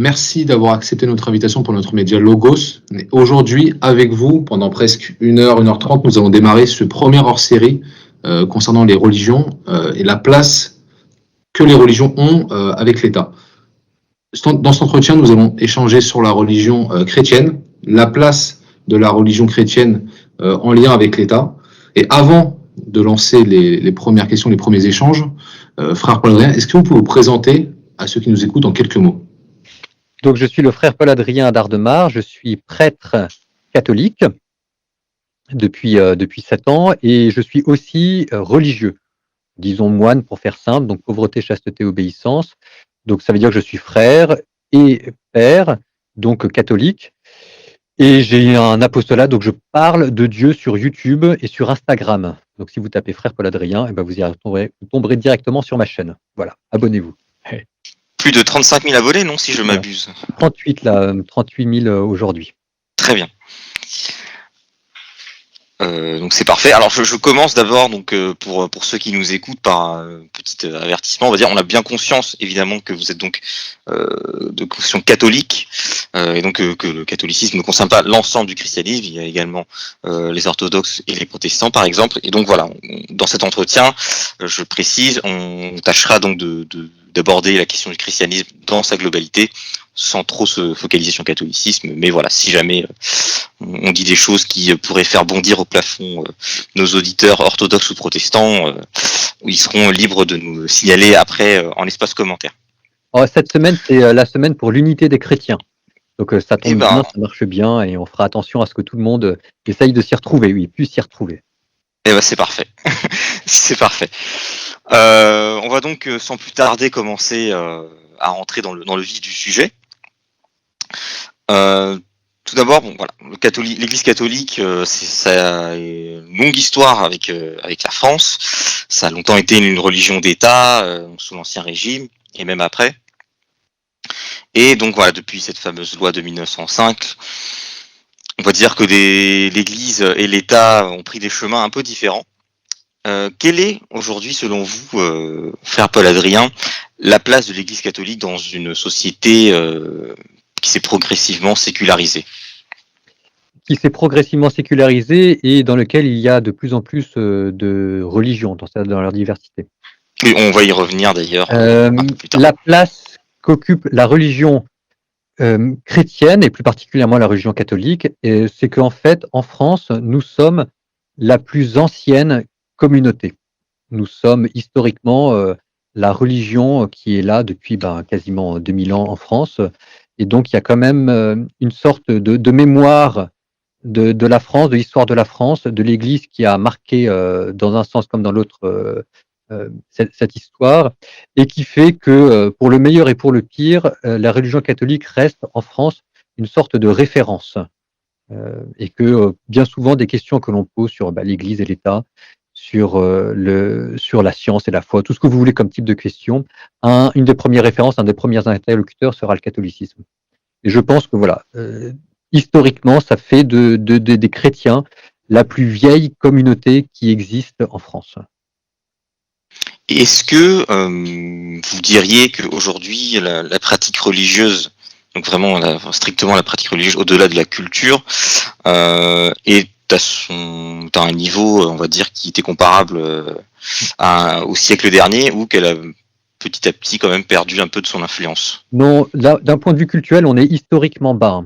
merci d'avoir accepté notre invitation pour notre média Logos. Et aujourd'hui, avec vous, pendant presque 1 heure 30, nous allons démarrer ce premier hors-série concernant les religions et la place que les religions ont avec l'État. Dans cet entretien, nous allons échanger sur la religion chrétienne, la place de la religion chrétienne en lien avec l'État. Et avant de lancer les premières questions, les premiers échanges, frère Paul-Adrien, est-ce que vous pouvez vous présenter à ceux qui nous écoutent en quelques mots? Donc, je suis le frère Paul-Adrien d'Ardemar, je suis prêtre catholique depuis 7 ans et je suis aussi religieux, disons moine pour faire simple, donc pauvreté, chasteté, obéissance. Donc, ça veut dire que je suis frère et père, donc catholique. Et j'ai un apostolat, donc je parle de Dieu sur YouTube et sur Instagram. Donc, si vous tapez frère Paul-Adrien, vous vous tomberez directement sur ma chaîne. Voilà, abonnez-vous. Plus de 35 000 abonnés, non, si je m'abuse. 38 000 aujourd'hui. Très bien. Donc c'est parfait. Alors je commence d'abord donc pour ceux qui nous écoutent par un petit avertissement, on va dire on a bien conscience évidemment que vous êtes donc de confession catholique et donc que le catholicisme ne concerne pas l'ensemble du christianisme, il y a également les orthodoxes et les protestants par exemple. Et donc voilà, dans cet entretien, je précise, on tâchera donc d'aborder la question du christianisme dans sa globalité, sans trop se focaliser sur le catholicisme, mais voilà, si jamais on dit des choses qui pourraient faire bondir au plafond nos auditeurs orthodoxes ou protestants, ils seront libres de nous signaler après en espace commentaire. Alors, cette semaine, c'est la semaine pour l'unité des chrétiens. Donc ça tombe bien, ça marche bien, et on fera attention à ce que tout le monde essaye de s'y retrouver, oui, puisse s'y retrouver. Eh ben c'est parfait, c'est parfait. On va donc sans plus tarder commencer à rentrer dans le vif du sujet. Tout d'abord, bon, voilà, l'Église catholique, ça a une longue histoire avec la France. Ça a longtemps été une religion d'État sous l'Ancien Régime et même après. Et donc voilà, depuis cette fameuse loi de 1905, on va dire que l'Église et l'État ont pris des chemins un peu différents. Quelle est aujourd'hui, selon vous, frère Paul-Adrien, la place de l'Église catholique dans une société qui s'est progressivement sécularisée? Qui s'est progressivement sécularisée et dans lequel il y a de plus en plus de religions dans leur diversité. Et on va y revenir d'ailleurs. La place qu'occupe la religion chrétienne et plus particulièrement la religion catholique, c'est qu'en fait, en France, nous sommes la plus ancienne communauté. Nous sommes historiquement la religion qui est là depuis quasiment 2000 ans en France. Et donc, il y a quand même une sorte de mémoire de la France, de l'histoire de la France, de l'Église qui a marqué dans un sens comme dans l'autre cette histoire, et qui fait que pour le meilleur et pour le pire, la religion catholique reste en France une sorte de référence. Et que bien souvent des questions que l'on pose sur l'Église et l'État, sur la science et la foi, tout ce que vous voulez comme type de questions, une des premières références, un des premiers interlocuteurs sera le catholicisme. Et je pense que voilà, historiquement, ça fait des chrétiens la plus vieille communauté qui existe en France. Est-ce que vous diriez qu'aujourd'hui, la pratique religieuse, donc vraiment strictement la pratique religieuse au-delà de la culture, est à un niveau, on va dire, qui était comparable au siècle dernier, ou qu'elle a petit à petit quand même perdu un peu de son influence? Non, d'un point de vue cultuel, on est historiquement bas.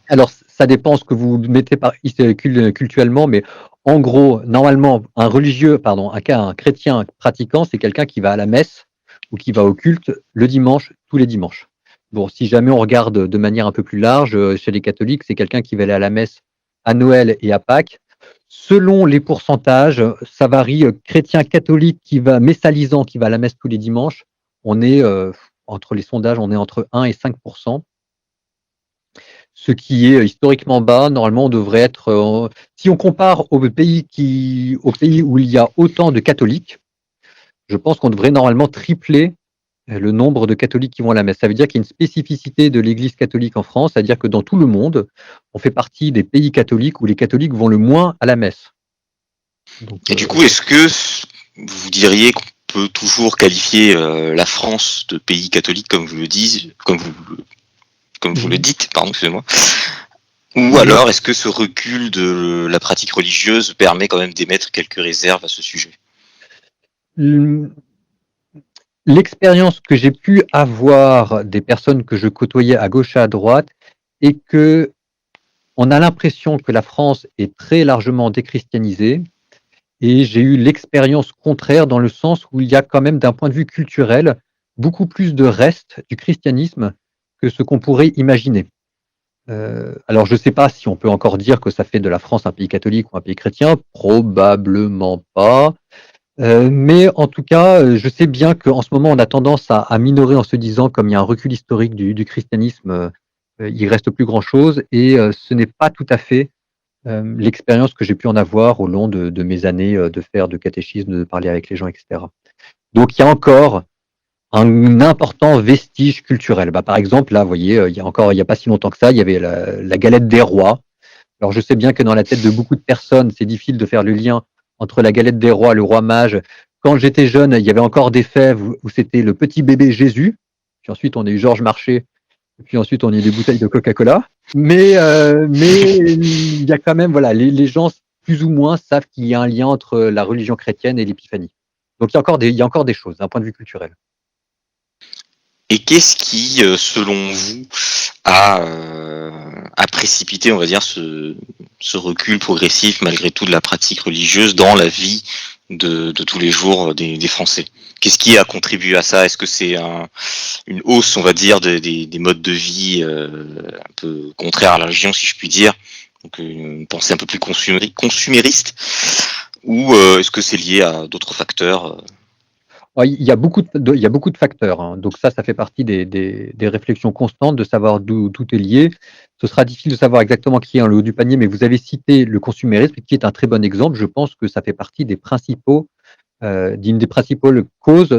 Alors, ça dépend ce que vous mettez par cultuellement, mais en gros, normalement, un chrétien pratiquant, c'est quelqu'un qui va à la messe ou qui va au culte le dimanche, tous les dimanches. Bon, si jamais on regarde de manière un peu plus large, chez les catholiques, c'est quelqu'un qui va aller à la messe à Noël et à Pâques. Selon les pourcentages, ça varie. Chrétien catholique messalisant, qui va à la messe tous les dimanches, on est, entre les sondages, on est entre 1 et 5%. Ce qui est historiquement bas. Normalement, on devrait être, si on compare aux pays où il y a autant de catholiques, je pense qu'on devrait normalement tripler le nombre de catholiques qui vont à la messe. Ça veut dire qu'il y a une spécificité de l'Église catholique en France, c'est-à-dire que dans tout le monde, on fait partie des pays catholiques où les catholiques vont le moins à la messe. Donc, et du coup, est-ce que vous diriez qu'on peut toujours qualifier la France de pays catholique, comme vous le dites, comme vous comme vous le dites, pardon, excusez-moi. Ou alors, est-ce que ce recul de la pratique religieuse permet quand même d'émettre quelques réserves à ce sujet? L'expérience que j'ai pu avoir des personnes que je côtoyais à gauche et à droite est que on a l'impression que la France est très largement déchristianisée et j'ai eu l'expérience contraire dans le sens où il y a quand même d'un point de vue culturel beaucoup plus de restes du christianisme que ce qu'on pourrait imaginer. Alors je ne sais pas si on peut encore dire que ça fait de la France un pays catholique ou un pays chrétien, probablement pas. Mais en tout cas, je sais bien qu'en ce moment, on a tendance à minorer en se disant, comme il y a un recul historique du christianisme, il reste plus grand-chose et ce n'est pas tout à fait l'expérience que j'ai pu en avoir au long de mes années de faire de catéchisme, de parler avec les gens, etc. Donc il y a encore un important vestige culturel. Bah, par exemple, là, vous voyez, il y a pas si longtemps que ça, il y avait la galette des rois. Alors je sais bien que dans la tête de beaucoup de personnes, c'est difficile de faire le lien entre la galette des rois, le roi mage. Quand j'étais jeune, il y avait encore des fèves où c'était le petit bébé Jésus. Puis ensuite, on a eu Georges Marchais. Et puis ensuite, on a eu des bouteilles de Coca-Cola. Mais il y a quand même, voilà, les gens plus ou moins savent qu'il y a un lien entre la religion chrétienne et l'épiphanie. Donc il y a encore des choses d'un point de vue culturel. Et qu'est-ce qui, selon vous, a précipité, on va dire, ce recul progressif, malgré tout, de la pratique religieuse dans la vie de tous les jours des Français? Qu'est-ce qui a contribué à ça? Est-ce que c'est une hausse, on va dire, des modes de vie un peu contraires à la religion, si je puis dire, donc une pensée un peu plus consumériste, ou est-ce que c'est lié à d'autres facteurs? Il y a beaucoup de facteurs, hein. Donc ça fait partie des réflexions constantes de savoir d'où tout est lié. Ce sera difficile de savoir exactement qui est en le haut du panier, mais vous avez cité le consumérisme, qui est un très bon exemple. Je pense que ça fait partie d'une des principales causes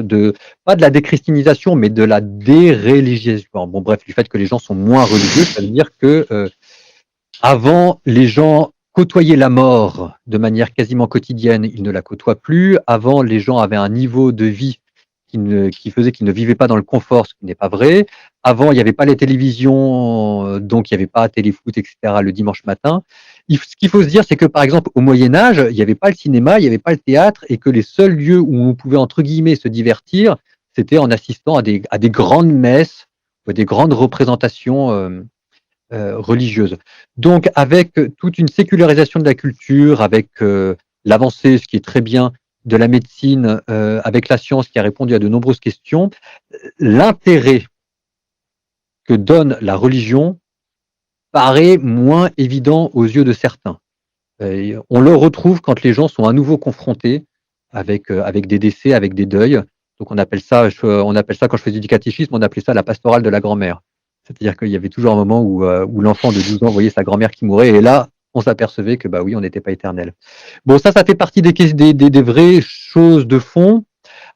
pas de la déchristianisation, mais de la déreligiation. Bon, bref, du fait que les gens sont moins religieux, ça veut dire que avant, les gens côtoyaient la mort de manière quasiment quotidienne, ils ne la côtoient plus. Avant, les gens avaient un niveau de vie qui faisait qu'ils ne vivaient pas dans le confort, ce qui n'est pas vrai. Avant, il n'y avait pas les télévisions, donc il n'y avait pas téléfoot, etc. le dimanche matin. Ce qu'il faut se dire, c'est que par exemple, au Moyen-Âge, il n'y avait pas le cinéma, il n'y avait pas le théâtre, et que les seuls lieux où on pouvait, entre guillemets, se divertir, c'était en assistant à des grandes messes, ou des grandes représentations religieuses. Donc, avec toute une sécularisation de la culture, avec l'avancée, ce qui est très bien, de la médecine, avec la science qui a répondu à de nombreuses questions, l'intérêt que donne la religion paraît moins évident aux yeux de certains. On le retrouve quand les gens sont à nouveau confrontés avec des décès, avec des deuils. Donc on appelle ça, quand je faisais du catéchisme, on appelait ça la pastorale de la grand-mère. C'est-à-dire qu'il y avait toujours un moment où l'enfant de 12 ans voyait sa grand-mère qui mourait, et là, on s'apercevait que bah oui, on n'était pas éternel. Bon, ça fait partie des vraies choses de fond.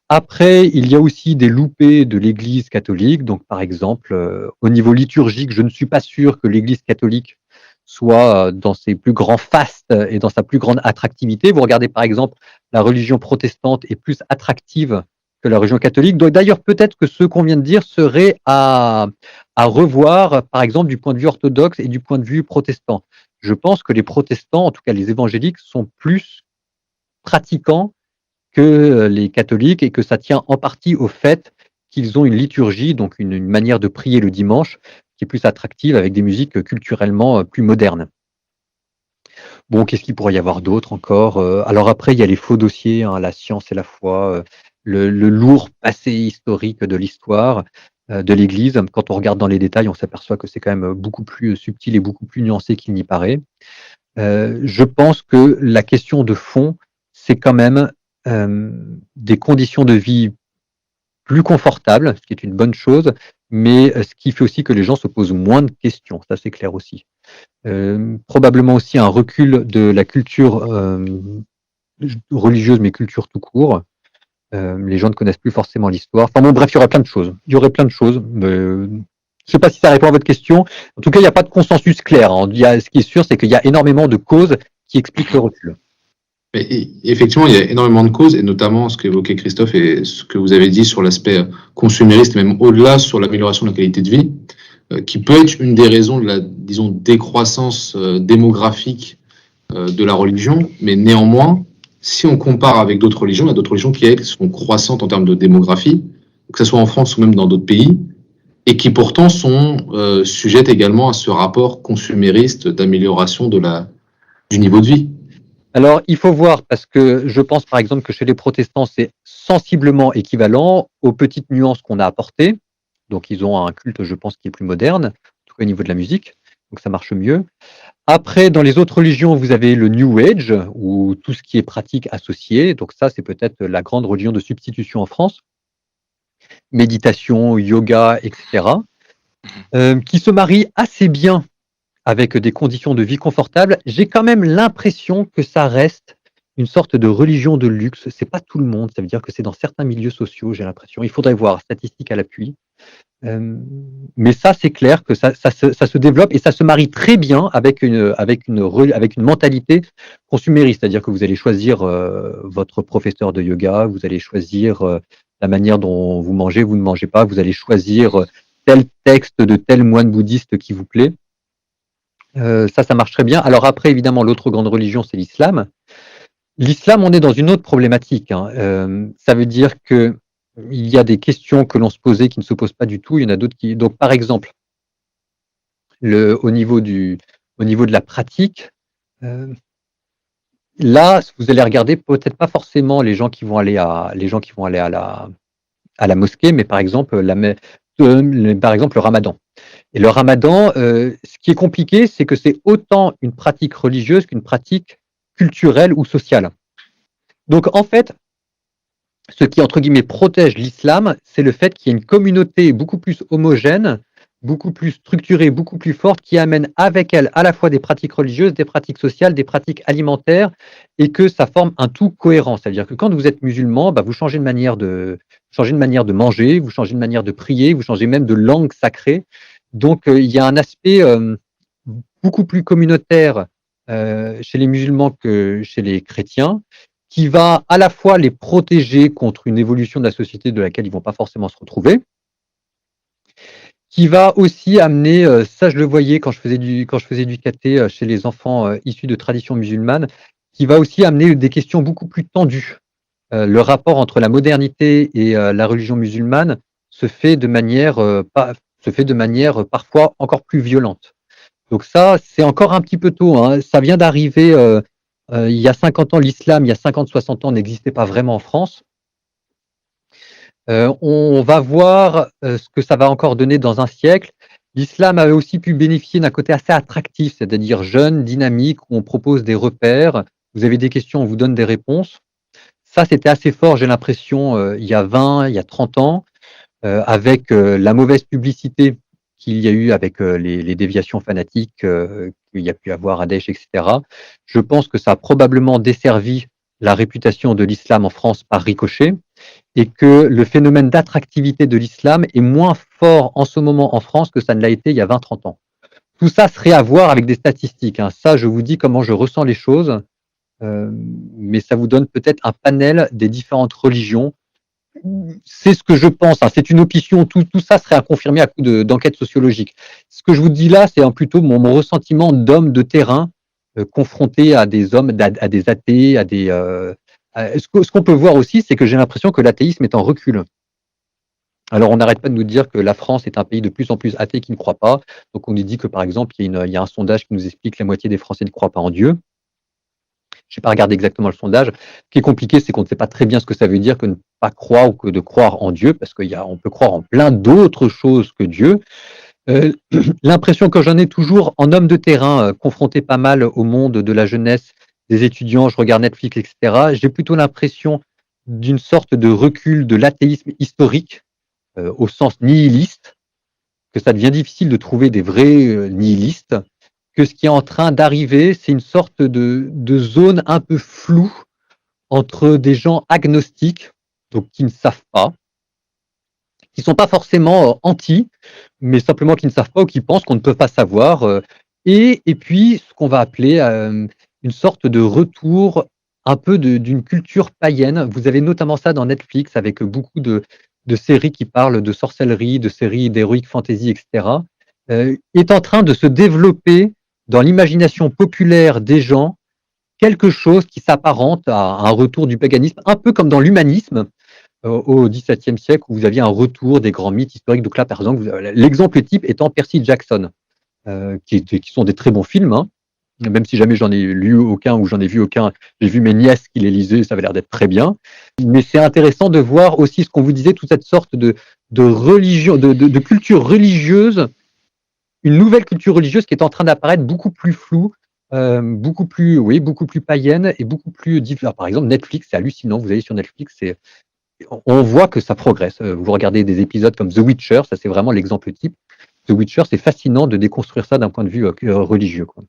Après, il y a aussi des loupés de l'Église catholique. Donc, par exemple, au niveau liturgique, je ne suis pas sûr que l'Église catholique soit dans ses plus grands fastes et dans sa plus grande attractivité. Vous regardez, par exemple, la religion protestante est plus attractive que la religion catholique. Donc, d'ailleurs, peut-être que ce qu'on vient de dire serait à revoir, par exemple, du point de vue orthodoxe et du point de vue protestant. Je pense que les protestants, en tout cas les évangéliques, sont plus pratiquants que les catholiques et que ça tient en partie au fait qu'ils ont une liturgie, donc une manière de prier le dimanche qui est plus attractive avec des musiques culturellement plus modernes. Bon, qu'est-ce qu'il pourrait y avoir d'autre encore? Alors après, il y a les faux dossiers, hein, la science et la foi, le lourd passé historique de l'histoire de l'Église. Quand on regarde dans les détails, on s'aperçoit que c'est quand même beaucoup plus subtil et beaucoup plus nuancé qu'il n'y paraît. Je pense que la question de fond, c'est quand même des conditions de vie plus confortables, ce qui est une bonne chose, mais ce qui fait aussi que les gens se posent moins de questions, ça c'est clair aussi. Probablement aussi un recul de la culture religieuse, mais culture tout court. Les gens ne connaissent plus forcément l'histoire. Enfin bon, bref, il y aurait plein de choses. Mais je ne sais pas si ça répond à votre question. En tout cas, il n'y a pas de consensus clair, hein. Ce qui est sûr, c'est qu'il y a énormément de causes qui expliquent le recul. Et effectivement, il y a énormément de causes, et notamment ce qu'évoquait Christophe et ce que vous avez dit sur l'aspect consumériste, même au-delà sur l'amélioration de la qualité de vie. qui peut être une des raisons de la, disons, décroissance démographique de la religion, mais néanmoins, si on compare avec d'autres religions, il y a d'autres religions qui, elles, sont croissantes en termes de démographie, que ce soit en France ou même dans d'autres pays, et qui pourtant sont sujettes également à ce rapport consumériste d'amélioration du niveau de vie. Alors, il faut voir, parce que je pense par exemple que chez les protestants, c'est sensiblement équivalent aux petites nuances qu'on a apportées. Donc, ils ont un culte, je pense, qui est plus moderne, en tout cas au niveau de la musique, donc ça marche mieux. Après, dans les autres religions, vous avez le New Age, ou tout ce qui est pratique associée. Donc ça, c'est peut-être la grande religion de substitution en France. Méditation, yoga, etc. Qui se marie assez bien avec des conditions de vie confortables. J'ai quand même l'impression que ça reste une sorte de religion de luxe. C'est pas tout le monde. Ça veut dire que c'est dans certains milieux sociaux, j'ai l'impression. Il faudrait voir, statistiques à l'appui. Mais ça, c'est clair que ça se développe et ça se marie très bien avec une mentalité consumériste. C'est-à-dire que vous allez choisir votre professeur de yoga, vous allez choisir la manière dont vous mangez, vous ne mangez pas, vous allez choisir tel texte de tel moine bouddhiste qui vous plaît. Ça marche très bien. Alors après, évidemment, l'autre grande religion, c'est l'islam. L'islam, on est dans une autre problématique. Ça veut dire que il y a des questions que l'on se posait qui ne se posent pas du tout. Il y en a d'autres qui. Donc, par exemple, au niveau de la pratique, là, vous allez regarder peut-être pas forcément les gens qui vont aller à la mosquée, mais par exemple le Ramadan. Et le Ramadan, ce qui est compliqué, c'est que c'est autant une pratique religieuse qu'une pratique culturelle ou sociale. Donc, en fait, ce qui, entre guillemets, protège l'islam, c'est le fait qu'il y ait une communauté beaucoup plus homogène, beaucoup plus structurée, beaucoup plus forte, qui amène avec elle à la fois des pratiques religieuses, des pratiques sociales, des pratiques alimentaires, et que ça forme un tout cohérent. C'est-à-dire que quand vous êtes musulman, vous changez de manière de manger, vous changez de manière de prier, vous changez même de langue sacrée. Donc, il y a un aspect beaucoup plus communautaire chez les musulmans que chez les chrétiens, qui va à la fois les protéger contre une évolution de la société de laquelle ils vont pas forcément se retrouver, qui va aussi amener, ça je le voyais quand je faisais du caté chez les enfants issus de traditions musulmanes, qui va aussi amener des questions beaucoup plus tendues. Le rapport entre la modernité et la religion musulmane se fait de manière parfois encore plus violente. Donc ça, c'est encore un petit peu tôt, hein. Ça vient d'arriver il y a 50 ans, l'islam, il y a 50-60 ans, n'existait pas vraiment en France. On va voir ce que ça va encore donner dans un siècle. L'islam avait aussi pu bénéficier d'un côté assez attractif, c'est-à-dire jeune, dynamique, où on propose des repères. Vous avez des questions, on vous donne des réponses. Ça, c'était assez fort, j'ai l'impression, il y a 20, il y a 30 ans, avec la mauvaise publicité qu'il y a eu avec les déviations fanatiques qu'il y a pu avoir à Daesh, etc. Je pense que ça a probablement desservi la réputation de l'islam en France par ricochet et que le phénomène d'attractivité de l'islam est moins fort en ce moment en France que ça ne l'a été il y a 20-30 ans. Tout ça serait à voir avec des statistiques. Ça, je vous dis comment je ressens les choses, mais ça vous donne peut-être un panel des différentes religions. C'est ce que je pense, c'est une opinion, tout ça serait à confirmer à coup d'enquête sociologique. Ce que je vous dis là, c'est plutôt mon ressentiment d'homme de terrain confronté à des hommes, à des athées, ce qu'on peut voir aussi, c'est que j'ai l'impression que l'athéisme est en recul. Alors, on n'arrête pas de nous dire que la France est un pays de plus en plus athée qui ne croit pas. Donc, on nous dit que, par exemple, il y a un sondage qui nous explique que la moitié des Français ne croient pas en Dieu. Je n'ai pas regardé exactement le sondage. Ce qui est compliqué, c'est qu'on ne sait pas très bien ce que ça veut dire que ne pas croire ou que de croire en Dieu, parce qu'on peut croire en plein d'autres choses que Dieu. L'impression que j'en ai toujours en homme de terrain, confronté pas mal au monde de la jeunesse, des étudiants, je regarde Netflix, etc. J'ai plutôt l'impression d'une sorte de recul de l'athéisme historique, au sens nihiliste, que ça devient difficile de trouver des vrais nihilistes, que ce qui est en train d'arriver, c'est une sorte de zone un peu floue entre des gens agnostiques, donc qui ne savent pas, qui ne sont pas forcément anti, mais simplement qui ne savent pas ou qui pensent qu'on ne peut pas savoir, et puis ce qu'on va appeler une sorte de retour un peu d'une culture païenne. Vous avez notamment ça dans Netflix avec beaucoup de séries qui parlent de sorcellerie, de séries d'heroic fantasy, etc. est en train de se développer dans l'imagination populaire des gens quelque chose qui s'apparente à un retour du paganisme, un peu comme dans l'humanisme au XVIIe siècle, où vous aviez un retour des grands mythes historiques. Donc là, par exemple, l'exemple type étant Percy Jackson, qui sont des très bons films, hein. Même si jamais j'en ai lu aucun ou j'en ai vu aucun, j'ai vu mes nièces qui les lisaient, ça avait l'air d'être très bien. Mais c'est intéressant de voir aussi ce qu'on vous disait, toute cette sorte de religion, de culture religieuse, une nouvelle culture religieuse qui est en train d'apparaître beaucoup plus floue, beaucoup plus païenne et beaucoup plus différente. Par exemple, Netflix, c'est hallucinant. Vous allez sur Netflix, on voit que ça progresse. Vous regardez des épisodes comme The Witcher, ça c'est vraiment l'exemple type. The Witcher, c'est fascinant de déconstruire ça d'un point de vue religieux, quoi.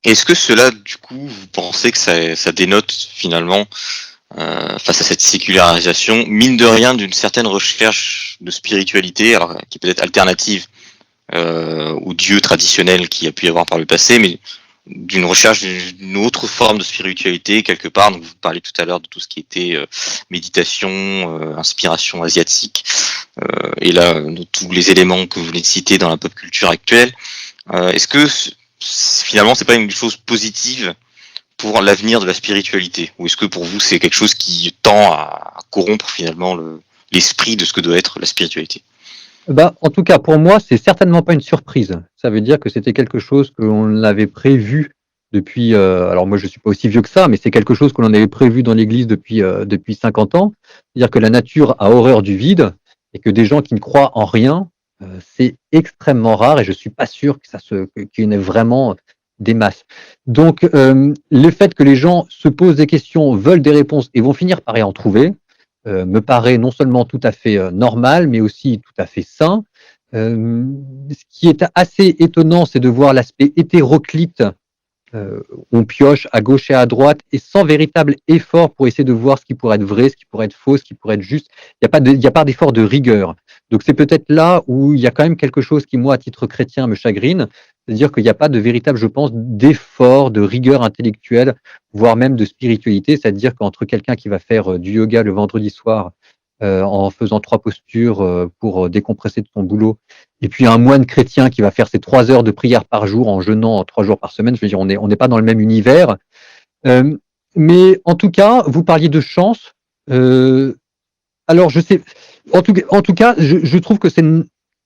Est-ce que cela, du coup, vous pensez que ça dénote finalement, face à cette sécularisation, mine de rien, d'une certaine recherche de spiritualité, alors qui peut être alternative au Dieu traditionnel qu'il y a pu y avoir par le passé, mais d'une recherche d'une autre forme de spiritualité quelque part. Donc vous parlez tout à l'heure de tout ce qui était méditation, inspiration asiatique, et là de tous les éléments que vous venez de citer dans la pop culture actuelle. Est-ce que finalement c'est pas une chose positive pour l'avenir de la spiritualité, ou est-ce que pour vous c'est quelque chose qui tend à corrompre finalement l'esprit de ce que doit être la spiritualité? En tout cas, pour moi, c'est certainement pas une surprise. Ça veut dire que c'était quelque chose que l'on avait prévu depuis. Alors moi, je suis pas aussi vieux que ça, mais c'est quelque chose que l'on avait prévu dans l'Église depuis 50 ans. C'est-à-dire que la nature a horreur du vide et que des gens qui ne croient en rien, c'est extrêmement rare. Et je suis pas sûr qu'il y en ait vraiment des masses. Donc, le fait que les gens se posent des questions, veulent des réponses et vont finir par y en trouver, me paraît non seulement tout à fait normal, mais aussi tout à fait sain. Ce qui est assez étonnant, c'est de voir l'aspect hétéroclite. On pioche à gauche et à droite et sans véritable effort pour essayer de voir ce qui pourrait être vrai, ce qui pourrait être faux, ce qui pourrait être juste. Il n'y a pas d'effort de rigueur. Donc c'est peut-être là où il y a quand même quelque chose qui, moi, à titre chrétien, me chagrine. C'est-à-dire qu'il n'y a pas de véritable, je pense, d'effort, de rigueur intellectuelle, voire même de spiritualité. C'est-à-dire qu'entre quelqu'un qui va faire du yoga le vendredi soir en faisant 3 postures pour décompresser de son boulot, et puis un moine chrétien qui va faire ses 3 heures de prière par jour en jeûnant 3 jours par semaine, je veux dire, on n'est pas dans le même univers. Mais en tout cas, vous parliez de chance. Alors, je sais, en tout cas, je trouve que c'est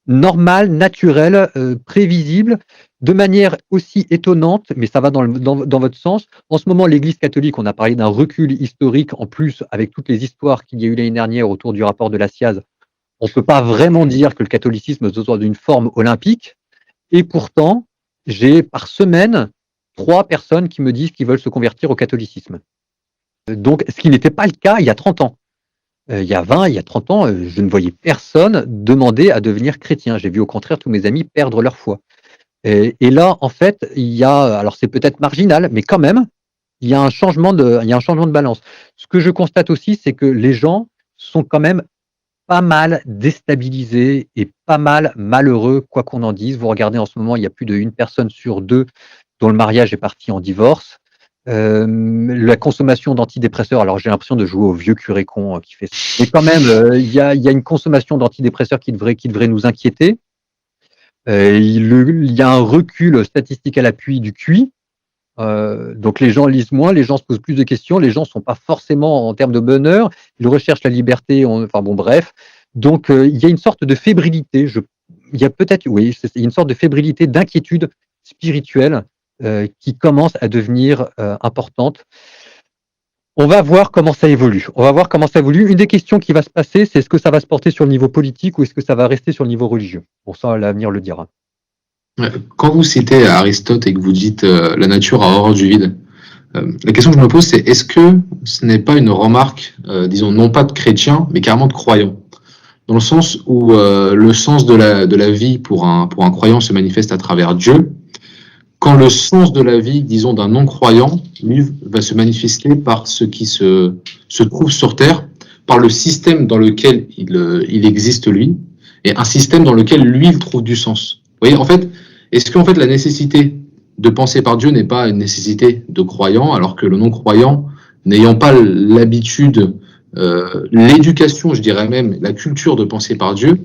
normal, naturel, prévisible, de manière aussi étonnante, mais ça va dans votre sens. En ce moment, l'Église catholique, on a parlé d'un recul historique, en plus, avec toutes les histoires qu'il y a eu l'année dernière autour du rapport de la SIAZ, on ne peut pas vraiment dire que le catholicisme soit d'une forme olympique. Et pourtant, j'ai par semaine 3 personnes qui me disent qu'ils veulent se convertir au catholicisme. Donc, ce qui n'était pas le cas il y a 30 ans. Il y a 20, il y a 30 ans, je ne voyais personne demander à devenir chrétien. J'ai vu au contraire tous mes amis perdre leur foi. Et là, en fait, alors c'est peut-être marginal, mais quand même, il y a un changement de balance. Ce que je constate aussi, c'est que les gens sont quand même pas mal déstabilisés et pas mal malheureux, quoi qu'on en dise. Vous regardez en ce moment, il y a plus d'1 personne sur 2 dont le mariage est parti en divorce. La consommation d'antidépresseurs, alors j'ai l'impression de jouer au vieux curé con qui fait ça. Mais quand même, il y a une consommation d'antidépresseurs qui devrait nous inquiéter. Il y a un recul statistique à l'appui du QI. Donc les gens lisent moins, les gens se posent plus de questions, les gens ne sont pas forcément en termes de bonheur, ils recherchent la liberté, enfin bon bref. Donc il y a une sorte de fébrilité, il y a peut-être, oui, il y a une sorte de fébrilité, d'inquiétude spirituelle qui commence à devenir importante. On va voir comment ça évolue. Une des questions qui va se passer, c'est est-ce que ça va se porter sur le niveau politique ou est-ce que ça va rester sur le niveau religieux? Pour ça, l'avenir le dira. Quand vous citez Aristote et que vous dites la nature a horreur du vide, la question que je me pose, c'est est-ce que ce n'est pas une remarque, disons, non pas de chrétien, mais carrément de croyant, dans le sens où le sens de la vie pour un croyant se manifeste à travers Dieu, quand le sens de la vie, disons, d'un non-croyant, lui, va se manifester par ce qui se trouve sur Terre, par le système dans lequel il existe, lui, et un système dans lequel, lui, il trouve du sens. Vous voyez, en fait, est-ce qu'en fait, la nécessité de penser par Dieu n'est pas une nécessité de croyant, alors que le non-croyant, n'ayant pas l'habitude, l'éducation, je dirais même, la culture de penser par Dieu,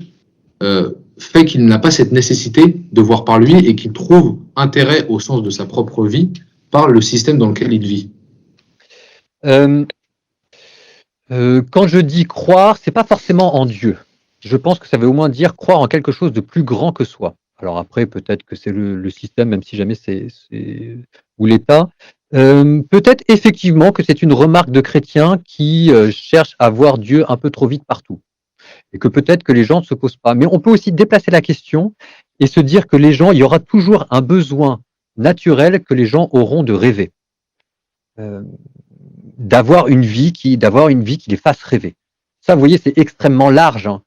fait qu'il n'a pas cette nécessité de voir par lui et qu'il trouve intérêt au sens de sa propre vie par le système dans lequel il vit? Euh, Quand je dis croire, c'est pas forcément en Dieu. Je pense que ça veut au moins dire croire en quelque chose de plus grand que soi. Alors après, peut-être que c'est le système, même si jamais ou l'État. Peut-être effectivement que c'est une remarque de chrétiens qui cherchent à voir Dieu un peu trop vite partout. Et que peut-être que les gens ne se posent pas. Mais on peut aussi déplacer la question et se dire que les gens, il y aura toujours un besoin naturel que les gens auront de rêver. Euh, d'avoir une vie qui les fasse rêver. Ça, vous voyez, c'est extrêmement large, hein.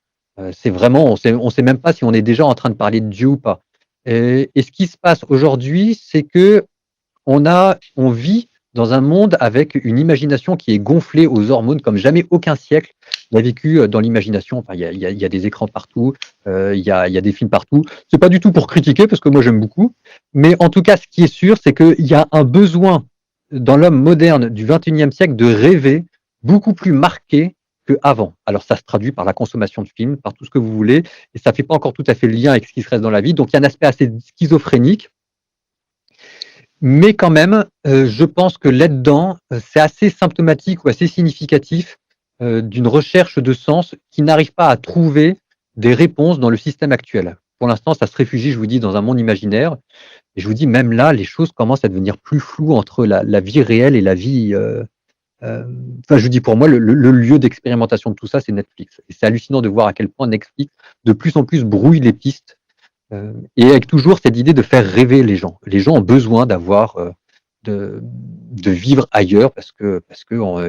C'est vraiment, on sait même pas si on est déjà en train de parler de Dieu ou pas. Et ce qui se passe aujourd'hui, c'est que on vit dans un monde avec une imagination qui est gonflée aux hormones comme jamais aucun siècle n'a vécu dans l'imagination. Enfin, il y a des écrans partout, il y a des films partout. C'est pas du tout pour critiquer parce que moi j'aime beaucoup, mais en tout cas, ce qui est sûr, c'est qu'il y a un besoin dans l'homme moderne du XXIe siècle de rêver beaucoup plus marqué qu'avant. Alors ça se traduit par la consommation de films, par tout ce que vous voulez, et ça fait pas encore tout à fait le lien avec ce qui se reste dans la vie. Donc il y a un aspect assez schizophrénique, mais quand même, je pense que là-dedans, c'est assez symptomatique ou assez significatif d'une recherche de sens qui n'arrive pas à trouver des réponses dans le système actuel. Pour l'instant, ça se réfugie, je vous dis, dans un monde imaginaire. Et je vous dis, même là, les choses commencent à devenir plus floues entre la vie réelle et la vie. Enfin, je vous dis, pour moi, le lieu d'expérimentation de tout ça, c'est Netflix. Et c'est hallucinant de voir à quel point Netflix, de plus en plus, brouille les pistes. Et avec toujours cette idée de faire rêver les gens. Les gens ont besoin d'avoir, de vivre ailleurs parce que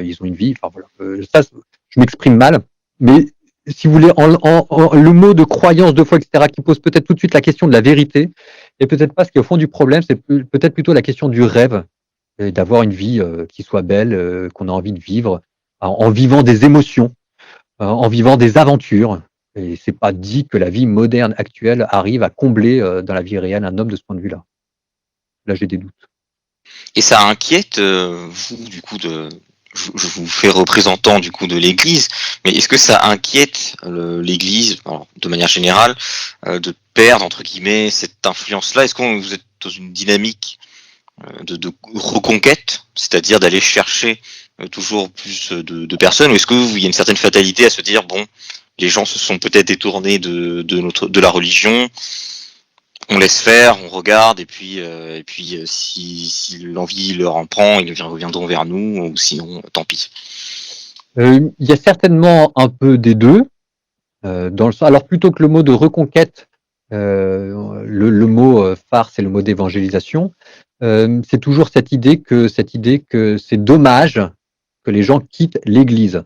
ils ont une vie. Enfin voilà. Ça, je m'exprime mal, mais si vous voulez, le mot de croyance, de foi, etc., qui pose peut-être tout de suite la question de la vérité, et peut-être pas ce qui est au fond du problème, c'est peut-être plutôt la question du rêve, et d'avoir une vie qui soit belle, qu'on a envie de vivre, en vivant des émotions, en vivant des aventures. Et c'est pas dit que la vie moderne actuelle arrive à combler dans la vie réelle un homme de ce point de vue-là. Là, j'ai des doutes. Et ça inquiète, vous, du coup, je vous fais représentant du coup de l'Église, mais est-ce que ça inquiète l'Église, de manière générale, de perdre entre guillemets cette influence-là? Est-ce que vous êtes dans une dynamique de reconquête, c'est-à-dire d'aller chercher toujours plus de personnes, ou est-ce qu'il y a une certaine fatalité à se dire bon, les gens se sont peut-être détournés de la religion, on laisse faire, on regarde, et puis si l'envie leur en prend, ils reviendront vers nous, ou sinon, tant pis. Il y a certainement un peu des deux. Alors plutôt que le mot de reconquête, le mot phare, c'est le mot d'évangélisation. C'est toujours cette idée que c'est dommage que les gens quittent l'Église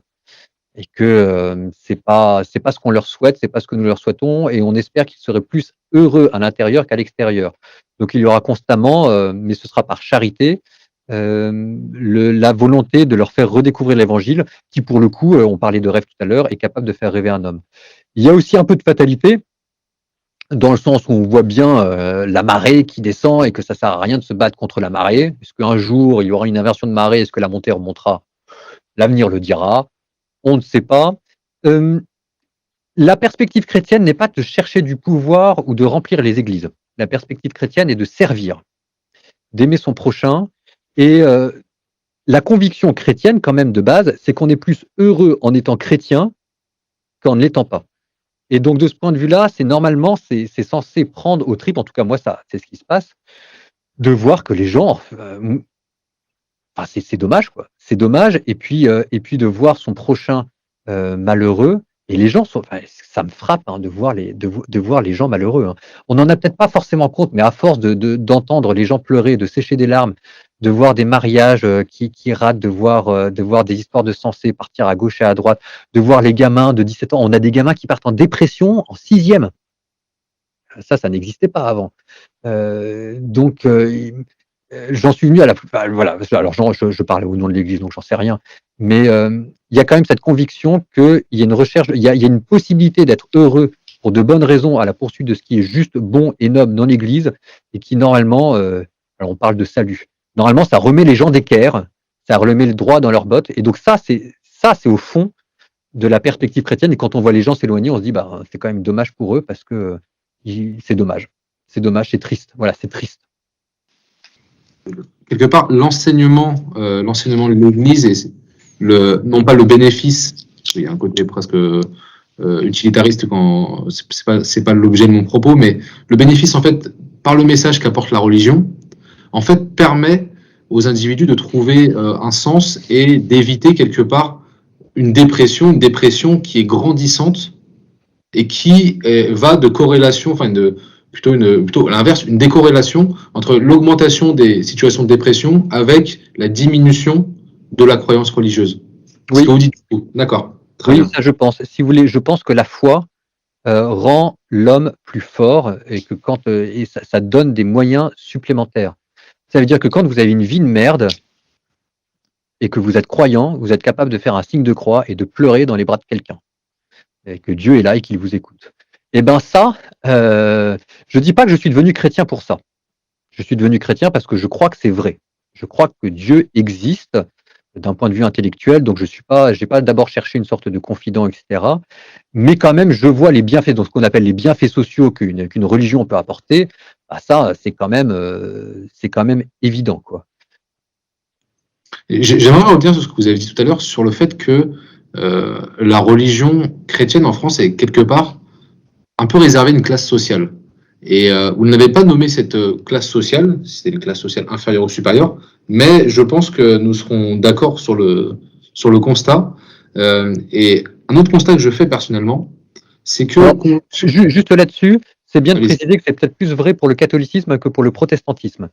et que c'est pas ce qu'on leur souhaite, c'est pas ce que nous leur souhaitons, et on espère qu'ils seraient plus heureux à l'intérieur qu'à l'extérieur. Donc il y aura constamment, mais ce sera par charité, la volonté de leur faire redécouvrir l'Évangile, qui pour le coup, on parlait de rêve tout à l'heure, est capable de faire rêver un homme. Il y a aussi un peu de fatalité, dans le sens où on voit bien la marée qui descend et que ça sert à rien de se battre contre la marée. Est-ce qu'un jour il y aura une inversion de marée? Est-ce que la montée remontera? L'avenir le dira. On ne sait pas. La perspective chrétienne n'est pas de chercher du pouvoir ou de remplir les églises. La perspective chrétienne est de servir, d'aimer son prochain. Et la conviction chrétienne, quand même de base, c'est qu'on est plus heureux en étant chrétien qu'en ne l'étant pas. Et donc de ce point de vue-là, c'est censé prendre aux tripes, en tout cas moi c'est ce qui se passe, de voir que les gens, c'est dommage quoi. C'est dommage, et puis de voir son prochain malheureux. Et les gens ça me frappe de voir les gens malheureux, hein. On n'en a peut-être pas forcément compte, mais à force d'entendre les gens pleurer, de sécher des larmes, de voir des mariages qui ratent, de voir des histoires de sensés partir à gauche et à droite, de voir les gamins de 17 ans. On a des gamins qui partent en dépression en 6e. Ça n'existait pas avant. Donc j'en suis venu à voilà. Alors je parle au nom de l'Église, donc j'en sais rien. Mais il y a quand même cette conviction qu'il y a une recherche, il y a une possibilité d'être heureux pour de bonnes raisons à la poursuite de ce qui est juste, bon et noble dans l'Église, et qui normalement, alors on parle de salut. Normalement, ça remet les gens d'équerre, ça remet le droit dans leurs bottes. Et donc ça, c'est au fond de la perspective chrétienne. Et quand on voit les gens s'éloigner, on se dit, bah, c'est quand même dommage pour eux parce que c'est dommage. C'est dommage, c'est triste. Voilà, c'est triste. Quelque part, l'enseignement de l'Église et non pas le bénéfice, il y a un côté presque utilitariste quand c'est pas l'objet de mon propos, mais le bénéfice en fait par le message qu'apporte la religion, en fait permet aux individus de trouver un sens et d'éviter quelque part une dépression qui est grandissante et qui va de corrélation, enfin plutôt à l'inverse, une décorrélation entre l'augmentation des situations de dépression avec la diminution de la croyance religieuse. C'est Oui. ce que vous dites. D'accord. Très Oui, bien. ça je pense. Si vous voulez, je pense que la foi rend l'homme plus fort et que et ça donne des moyens supplémentaires. Ça veut dire que quand vous avez une vie de merde et que vous êtes croyant, vous êtes capable de faire un signe de croix et de pleurer dans les bras de quelqu'un. Et que Dieu est là et qu'il vous écoute. Et ben ça, je dis pas que je suis devenu chrétien pour ça. Je suis devenu chrétien parce que je crois que c'est vrai. Je crois que Dieu existe d'un point de vue intellectuel, donc j'ai pas d'abord cherché une sorte de confident, etc. Mais quand même, je vois les bienfaits, donc ce qu'on appelle les bienfaits sociaux qu'une religion peut apporter. Bah ça, c'est quand même évident, quoi. J'aimerais revenir sur ce que vous avez dit tout à l'heure sur le fait que la religion chrétienne en France est quelque part un peu réservée à une classe sociale. Et vous n'avez pas nommé cette classe sociale, c'est une classe sociale inférieure ou supérieure, mais je pense que nous serons d'accord sur le constat. Et un autre constat que je fais personnellement, c'est que... Alors, juste là-dessus, c'est bien de Allez-y. préciser que c'est peut-être plus vrai pour le catholicisme que pour le protestantisme.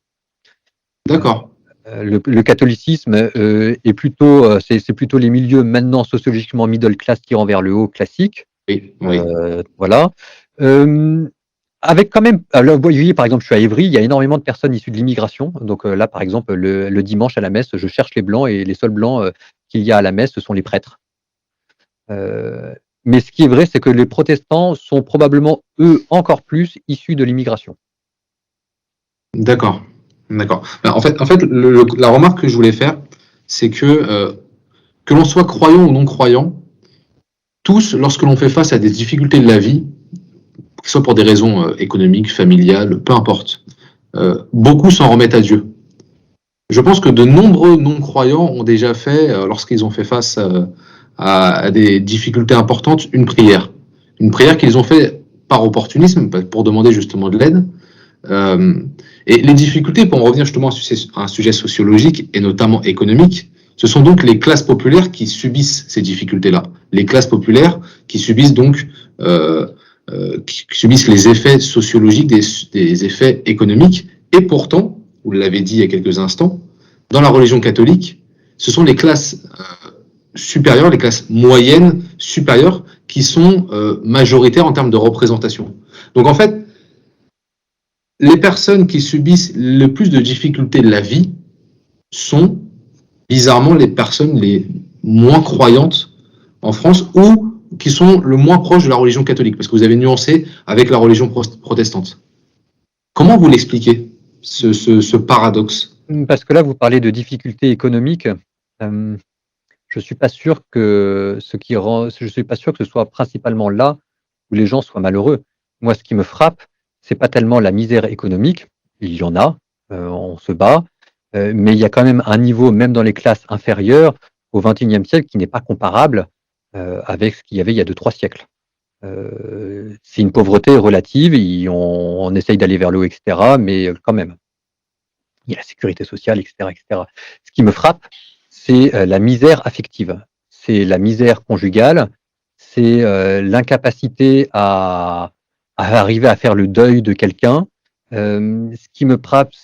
D'accord. Le catholicisme est plutôt, c'est plutôt les milieux maintenant sociologiquement middle class qui tirant vers le haut classique. Oui, oui. Voilà. Avec quand même, alors, vous voyez, par exemple, je suis à Évry, il y a énormément de personnes issues de l'immigration. Donc là, par exemple, le dimanche à la messe, je cherche les blancs et les seuls blancs qu'il y a à la messe, ce sont les prêtres. Mais ce qui est vrai, c'est que les protestants sont probablement, eux, encore plus issus de l'immigration. D'accord. D'accord. Ben, en fait, la remarque que je voulais faire, c'est que l'on soit croyant ou non croyant, tous, lorsque l'on fait face à des difficultés de la vie, que ce soit pour des raisons économiques, familiales, peu importe, beaucoup s'en remettent à Dieu. Je pense que de nombreux non-croyants ont déjà fait, lorsqu'ils ont fait face à des difficultés importantes, une prière. Une prière qu'ils ont fait par opportunisme, pour demander justement de l'aide. Et les difficultés, pour en revenir justement à un sujet sociologique et notamment économique, ce sont donc les classes populaires qui subissent ces difficultés-là. Les classes populaires qui subissent donc qui subissent les effets sociologiques des effets économiques. Et pourtant, vous l'avez dit il y a quelques instants, dans la religion catholique, ce sont les classes supérieures, les classes moyennes supérieures qui sont majoritaires en termes de représentation. Donc en fait, les personnes qui subissent le plus de difficultés de la vie sont bizarrement les personnes les moins croyantes en France ou qui sont le moins proches de la religion catholique, parce que vous avez nuancé avec la religion protestante. Comment vous l'expliquez, ce paradoxe? Parce que là, vous parlez de difficultés économiques. Je suis pas sûr que je suis pas sûr que ce soit principalement là où les gens soient malheureux. Moi, ce qui me frappe, c'est pas tellement la misère économique. Il y en a, on se bat, mais il y a quand même un niveau, même dans les classes inférieures, au XXIe siècle, qui n'est pas comparable avec ce qu'il y avait il y a 2-3 siècles. C'est une pauvreté relative, on essaye d'aller vers le haut, etc., mais quand même, il y a la sécurité sociale, etc., etc. Ce qui me frappe, c'est la misère affective, c'est la misère conjugale, c'est l'incapacité à arriver à faire le deuil de quelqu'un. Ce qui me frappe,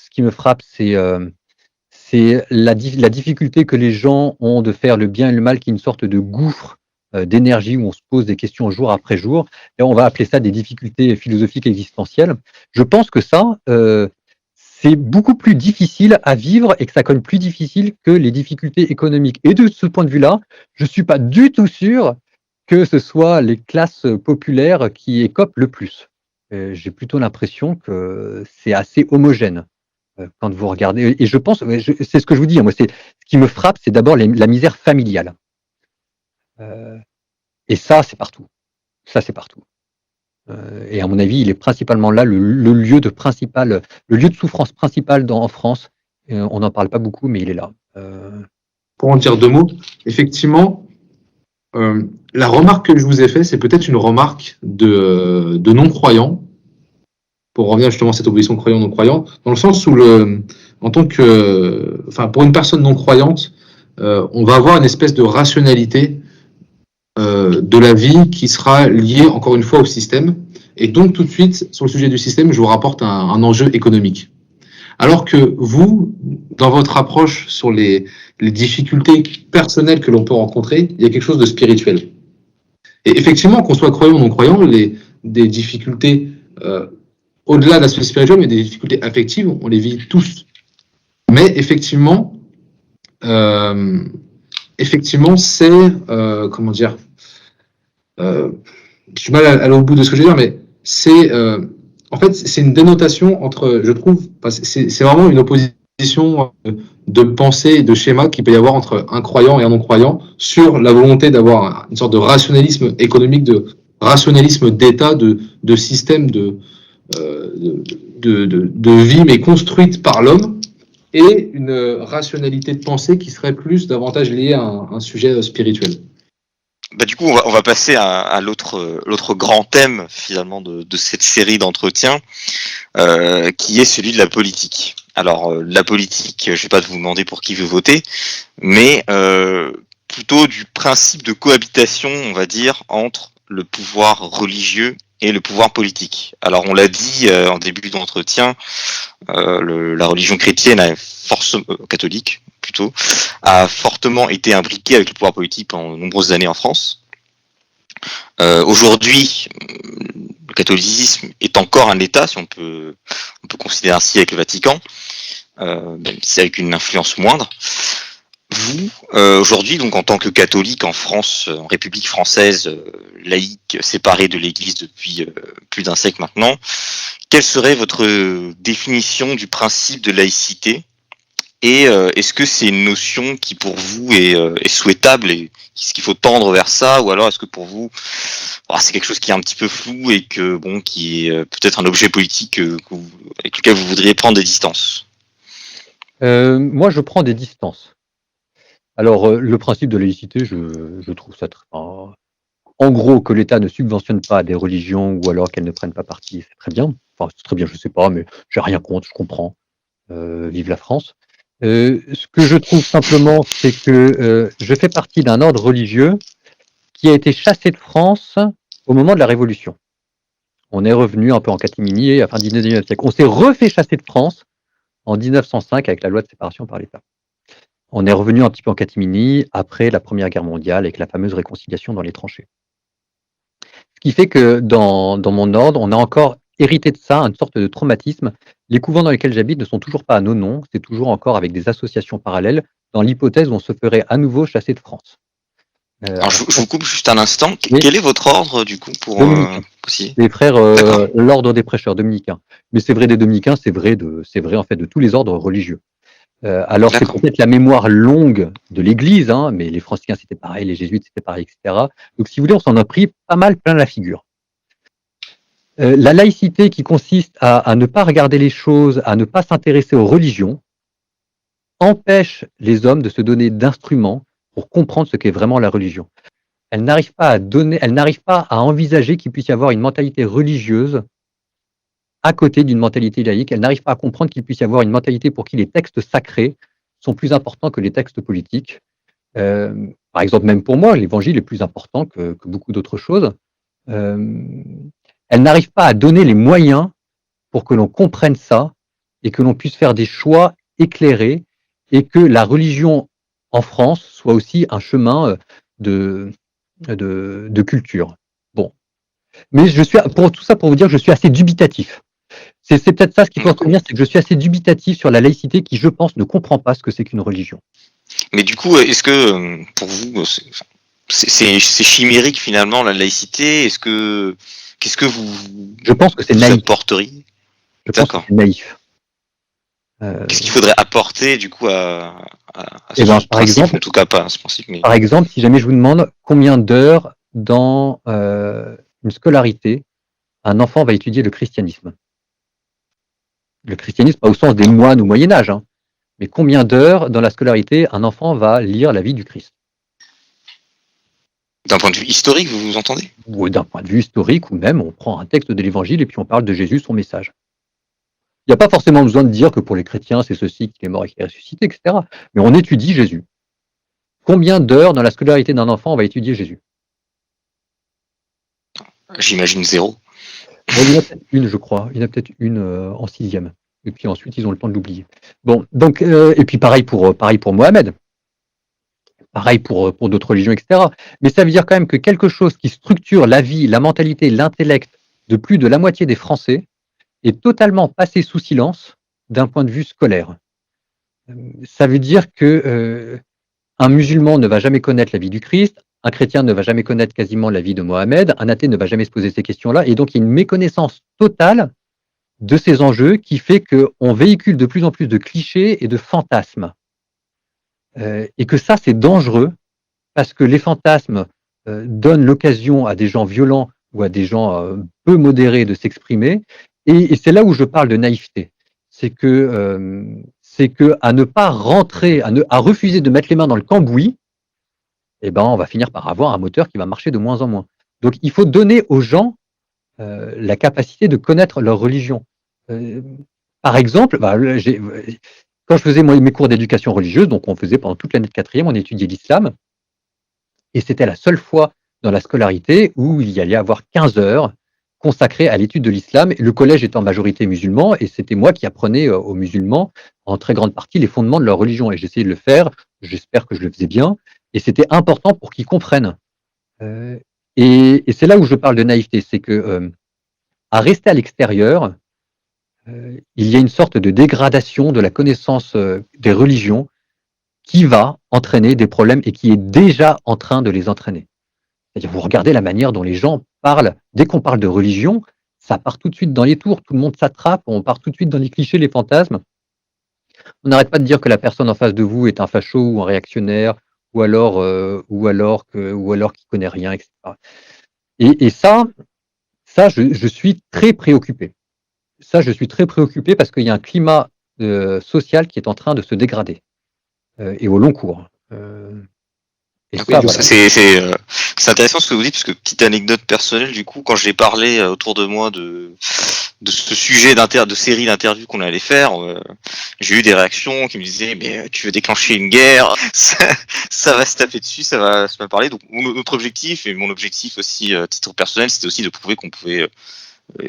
c'est la difficulté que les gens ont de faire le bien et le mal, qui est une sorte de gouffre d'énergie où on se pose des questions jour après jour. Et on va appeler ça des difficultés philosophiques existentielles. Je pense que ça, c'est beaucoup plus difficile à vivre et que ça colle plus difficile que les difficultés économiques. Et de ce point de vue-là, je suis pas du tout sûr que ce soit les classes populaires qui écopent le plus. J'ai plutôt l'impression que c'est assez homogène quand vous regardez. Et je pense, c'est ce que je vous dis, moi, ce qui me frappe, c'est d'abord la misère familiale. Et ça, c'est partout. Ça, c'est partout. Et à mon avis, il est principalement là le lieu de souffrance principal en France. On n'en parle pas beaucoup, mais il est là. Pour en dire deux mots, effectivement, la remarque que je vous ai faite, c'est peut-être une remarque de non-croyants, pour revenir justement à cette opposition croyant-non-croyant, dans le sens où, pour une personne non-croyante, on va avoir une espèce de rationalité de la vie qui sera liée encore une fois au système. Et donc tout de suite, sur le sujet du système, je vous rapporte un enjeu économique. Alors que vous, dans votre approche sur les difficultés personnelles que l'on peut rencontrer, il y a quelque chose de spirituel. Et effectivement, qu'on soit croyant ou non croyant, des difficultés au-delà de l'aspect spirituel, mais des difficultés affectives, on les vit tous. Mais effectivement, c'est comment dire, j'ai du mal à aller au bout de ce que je veux dire, mais c'est en fait c'est une dénotation entre, je trouve, c'est vraiment une opposition de pensée et de schéma qu'il peut y avoir entre un croyant et un non-croyant sur la volonté d'avoir une sorte de rationalisme économique, de rationalisme d'État, de système de vie, mais construite par l'homme, et une rationalité de pensée qui serait davantage liée à un sujet spirituel. Bah, du coup, on va passer à l'autre grand thème finalement de cette série d'entretiens, qui est celui de la politique. Alors, la politique, je vais pas vous demander pour qui vous votez, mais plutôt du principe de cohabitation, on va dire, entre le pouvoir religieux et le pouvoir politique. Alors, on l'a dit en début d'entretien, la religion chrétienne catholique plutôt, a fortement été imbriquée avec le pouvoir politique pendant de nombreuses années en France. Aujourd'hui, le catholicisme est encore un État, si on peut considérer ainsi avec le Vatican, même si avec une influence moindre. Vous, aujourd'hui, donc en tant que catholique en France, en République française, laïque, séparée de l'Église depuis plus d'un siècle maintenant, quelle serait votre définition du principe de laïcité ? Et est-ce que c'est une notion qui pour vous est souhaitable et est-ce qu'il faut tendre vers ça, ou alors est-ce que pour vous c'est quelque chose qui est un petit peu flou et qui est peut-être un objet politique avec lequel vous voudriez prendre des distances? Moi, je prends des distances. Alors, le principe de laïcité, je trouve ça très. En gros, que l'État ne subventionne pas des religions ou alors qu'elles ne prennent pas parti, c'est très bien. Enfin, c'est très bien, je sais pas, mais j'ai rien contre, je comprends. Vive la France. Ce que je trouve simplement, c'est que je fais partie d'un ordre religieux qui a été chassé de France au moment de la Révolution. On est revenu un peu en catimini à la fin du XIXe siècle. On s'est refait chasser de France en 1905 avec la loi de séparation par l'État. On est revenu un petit peu en catimini après la Première Guerre mondiale avec la fameuse réconciliation dans les tranchées. Ce qui fait que dans mon ordre, on a encore hérité de ça, une sorte de traumatisme. Les couvents dans lesquels j'habite ne sont toujours pas à nos noms, c'est toujours encore avec des associations parallèles, dans l'hypothèse où on se ferait à nouveau chasser de France. Alors, je vous coupe juste un instant. Oui. Quel est votre ordre, du coup, pour aussi Les frères, l'ordre des prêcheurs dominicains. Mais c'est vrai des dominicains, c'est vrai en fait de tous les ordres religieux. Alors c'est peut-être la mémoire longue de l'Église, hein, mais les franciscains c'était pareil, les jésuites c'était pareil, etc. Donc si vous voulez, on s'en a pris pas mal plein la figure. La laïcité qui consiste à ne pas regarder les choses, à ne pas s'intéresser aux religions, empêche les hommes de se donner d'instruments pour comprendre ce qu'est vraiment la religion. Elle n'arrive pas à envisager qu'il puisse y avoir une mentalité religieuse à côté d'une mentalité laïque. Elle n'arrive pas à comprendre qu'il puisse y avoir une mentalité pour qui les textes sacrés sont plus importants que les textes politiques. Par exemple, même pour moi, l'évangile est plus important que beaucoup d'autres choses. Elle n'arrive pas à donner les moyens pour que l'on comprenne ça et que l'on puisse faire des choix éclairés et que la religion en France soit aussi un chemin de culture. Bon. Mais pour tout ça, pour vous dire, je suis assez dubitatif. C'est peut-être ça ce qu'il faut retenir, c'est que je suis assez dubitatif sur la laïcité qui, je pense, ne comprend pas ce que c'est qu'une religion. Mais du coup, est-ce que pour vous, c'est chimérique finalement la laïcité? Qu'est-ce que vous Je pense que c'est naïf. Apporteriez? Je pense que c'est naïf. Qu'est-ce qu'il faudrait apporter du coup à ce par principe, exemple, en tout cas pas à ce principe, mais... Par exemple, si jamais je vous demande combien d'heures dans une scolarité, un enfant va étudier le christianisme? Le christianisme, pas au sens des moines au Moyen Âge, hein, mais combien d'heures dans la scolarité un enfant va lire la vie du Christ? D'un point de vue historique, vous entendez? Ou d'un point de vue historique, ou même on prend un texte de l'Évangile et puis on parle de Jésus, son message. Il n'y a pas forcément besoin de dire que pour les chrétiens, c'est ceci, qu'il est mort et qu'il est ressuscité, etc. Mais on étudie Jésus. Combien d'heures dans la scolarité d'un enfant on va étudier Jésus? J'imagine 0. Bon, il y en a peut-être une, je crois. Il y en a peut-être une en 6e. Et puis ensuite, ils ont le temps de l'oublier. Bon, donc, et puis pareil pour Mohamed. Pareil pour d'autres religions, etc. Mais ça veut dire quand même que quelque chose qui structure la vie, la mentalité, l'intellect de plus de la moitié des Français est totalement passé sous silence d'un point de vue scolaire. Ça veut dire que un musulman ne va jamais connaître la vie du Christ, un chrétien ne va jamais connaître quasiment la vie de Mohamed, un athée ne va jamais se poser ces questions-là, et donc il y a une méconnaissance totale de ces enjeux qui fait qu'on véhicule de plus en plus de clichés et de fantasmes. Et que ça, c'est dangereux, parce que les fantasmes donnent l'occasion à des gens violents ou à des gens peu modérés de s'exprimer, et c'est là où je parle de naïveté. C'est que à ne pas rentrer, à refuser de mettre les mains dans le cambouis, eh ben, on va finir par avoir un moteur qui va marcher de moins en moins. Donc il faut donner aux gens la capacité de connaître leur religion. Par exemple, quand je faisais mes cours d'éducation religieuse, donc on faisait pendant toute l'année de 4e, on étudiait l'islam, et c'était la seule fois dans la scolarité où il y allait avoir 15 heures consacrées à l'étude de l'islam. Et le collège était en majorité musulman, et c'était moi qui apprenais aux musulmans, en très grande partie, les fondements de leur religion. Et j'essayais de le faire, j'espère que je le faisais bien, et c'était important pour qu'ils comprennent. Et c'est là où je parle de naïveté, c'est que à rester à l'extérieur, il y a une sorte de dégradation de la connaissance des religions qui va entraîner des problèmes et qui est déjà en train de les entraîner. C'est-à-dire, vous regardez la manière dont les gens parlent, dès qu'on parle de religion, ça part tout de suite dans les tours, tout le monde s'attrape, on part tout de suite dans les clichés, les fantasmes. On n'arrête pas de dire que la personne en face de vous est un facho ou un réactionnaire, ou alors qu'il connaît rien, etc. Et ça, je suis très préoccupé. Ça, je suis très préoccupé parce qu'il y a un climat social qui est en train de se dégrader, et au long cours. Et ça, Oui, voilà. c'est intéressant ce que vous dites, parce que petite anecdote personnelle, du coup, quand j'ai parlé autour de moi de ce sujet de série d'interviews qu'on allait faire, j'ai eu des réactions qui me disaient mais tu veux déclencher une guerre, ça va se taper dessus, ça va se parler. Donc notre objectif et mon objectif aussi à titre personnel, c'était aussi de prouver qu'on pouvait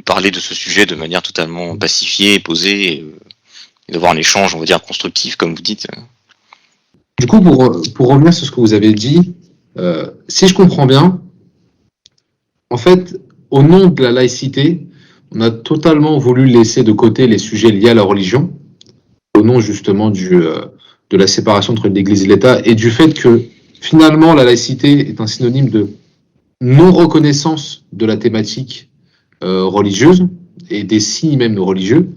parler de ce sujet de manière totalement pacifiée, posée, et d'avoir un échange, on va dire, constructif, comme vous dites. Du coup, pour revenir sur ce que vous avez dit, si je comprends bien, en fait, au nom de la laïcité, on a totalement voulu laisser de côté les sujets liés à la religion, au nom justement de la séparation entre l'Église et l'État, et du fait que finalement la laïcité est un synonyme de non-reconnaissance de la thématique religieuse, et des signes même religieux,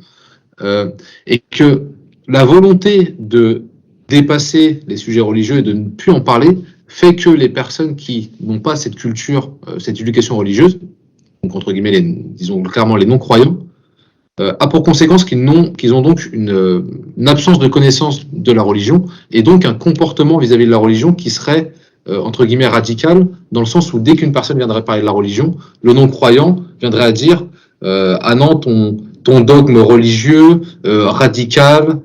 et que la volonté de dépasser les sujets religieux et de ne plus en parler fait que les personnes qui n'ont pas cette culture, cette éducation religieuse, donc entre guillemets, disons clairement les non-croyants, a pour conséquence qu'ils ont donc une absence de connaissance de la religion et donc un comportement vis-à-vis de la religion qui serait entre guillemets radical, dans le sens où dès qu'une personne viendrait parler de la religion, le non-croyant viendrait à dire ah non, ton dogme religieux radical,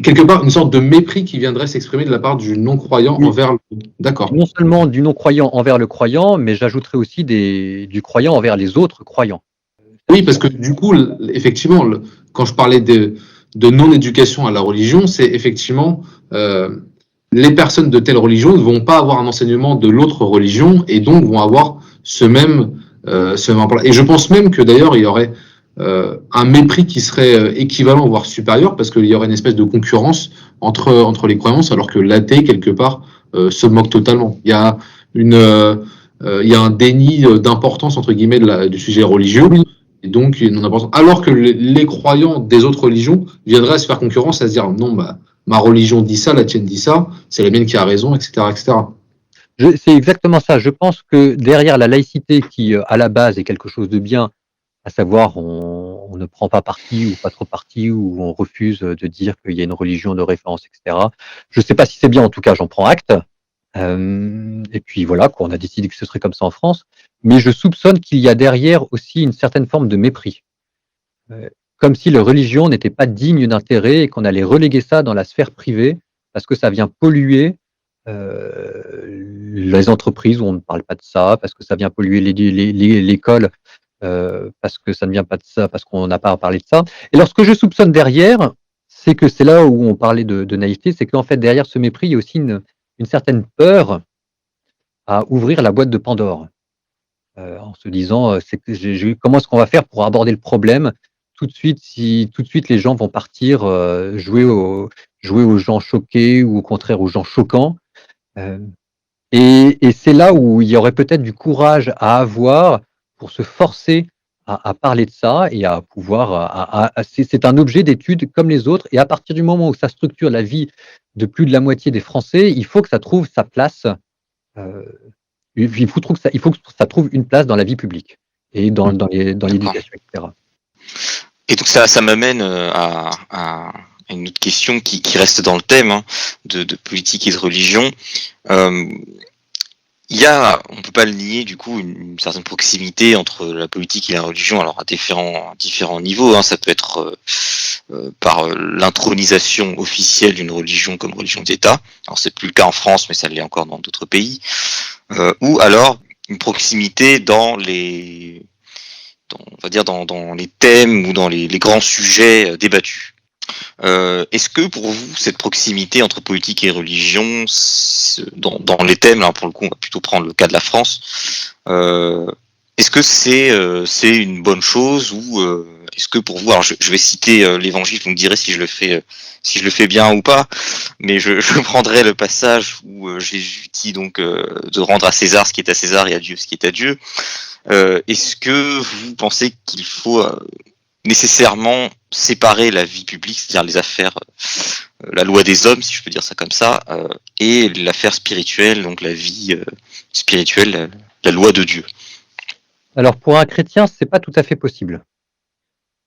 quelque part une sorte de mépris qui viendrait s'exprimer de la part du non-croyant envers le... D'accord. Non seulement du non-croyant envers le croyant, mais j'ajouterais aussi du croyant envers les autres croyants. Oui, parce que du coup, effectivement, quand je parlais de non-éducation à la religion, c'est effectivement les personnes de telle religion ne vont pas avoir un enseignement de l'autre religion et donc vont avoir ce même et je pense même que d'ailleurs il y aurait un mépris qui serait équivalent, voire supérieur, parce qu'il y aurait une espèce de concurrence entre les croyances, alors que l'athée, quelque part, se moque totalement. Il y a un déni d'importance, entre guillemets, du sujet religieux, et donc une importance. Alors que les croyants des autres religions viendraient à se faire concurrence, à se dire non, ma religion dit ça, la tienne dit ça, c'est la mienne qui a raison, etc., etc. C'est exactement ça. Je pense que derrière la laïcité qui, à la base, est quelque chose de bien, à savoir on ne prend pas parti ou pas trop parti ou on refuse, de dire qu'il y a une religion de référence et cetera. Je ne sais pas si c'est bien, en tout cas, j'en prends acte. Et puis voilà quoi, on a décidé que ce serait comme ça en France. Mais je soupçonne qu'il y a derrière aussi une certaine forme de mépris. Comme si la religion n'était pas digne d'intérêt et qu'on allait reléguer ça dans la sphère privée parce que ça vient polluer, les entreprises où on ne parle pas de ça, parce que ça vient polluer l'école, parce que ça ne vient pas de ça, parce qu'on n'a pas à parler de ça. Et alors ce que je soupçonne derrière, c'est que c'est là où on parlait de naïveté, c'est qu'en fait derrière ce mépris, il y a aussi une certaine peur à ouvrir la boîte de Pandore. En se disant, c'est que comment est-ce qu'on va faire pour aborder le problème tout de suite si tout de suite les gens vont partir, jouer aux gens choqués ou au contraire aux gens choquants. Hem et c'est là où il y aurait peut-être du courage à avoir pour se forcer à parler de ça et à pouvoir c'est un objet d'étude comme les autres et à partir du moment où ça structure la vie de plus de la moitié des Français, il faut que ça trouve sa place, heu il faut que ça trouve une place dans la vie publique et dans D'accord. l'éducation et cetera. Et donc ça m'amène à une autre question qui reste dans le thème hein, de politique et de religion. Euh, Il y a, on peut pas le nier, du coup, une certaine proximité entre la politique et la religion, alors à différents niveaux. Hein, ça peut être par l'intronisation officielle d'une religion comme religion d'État. Alors c'est plus le cas en France, mais ça l'est encore dans d'autres pays. Ou alors une proximité dans on va dire dans les thèmes ou dans les grands sujets débattus. Est-ce que pour vous, cette proximité entre politique et religion, dans les thèmes, là pour le coup, on va plutôt prendre le cas de la France, est-ce que c'est une bonne chose ou est-ce que pour vous, alors je vais citer l'Évangile, vous me direz si je le fais bien ou pas, mais je prendrai le passage où Jésus dit donc de rendre à César ce qui est à César et à Dieu ce qui est à Dieu. Est-ce que vous pensez qu'il faut nécessairement séparer la vie publique, c'est-à-dire les affaires, la loi des hommes, si je peux dire ça comme ça, et l'affaire spirituelle, donc la vie spirituelle, la loi de Dieu. Alors pour un chrétien, c'est pas tout à fait possible,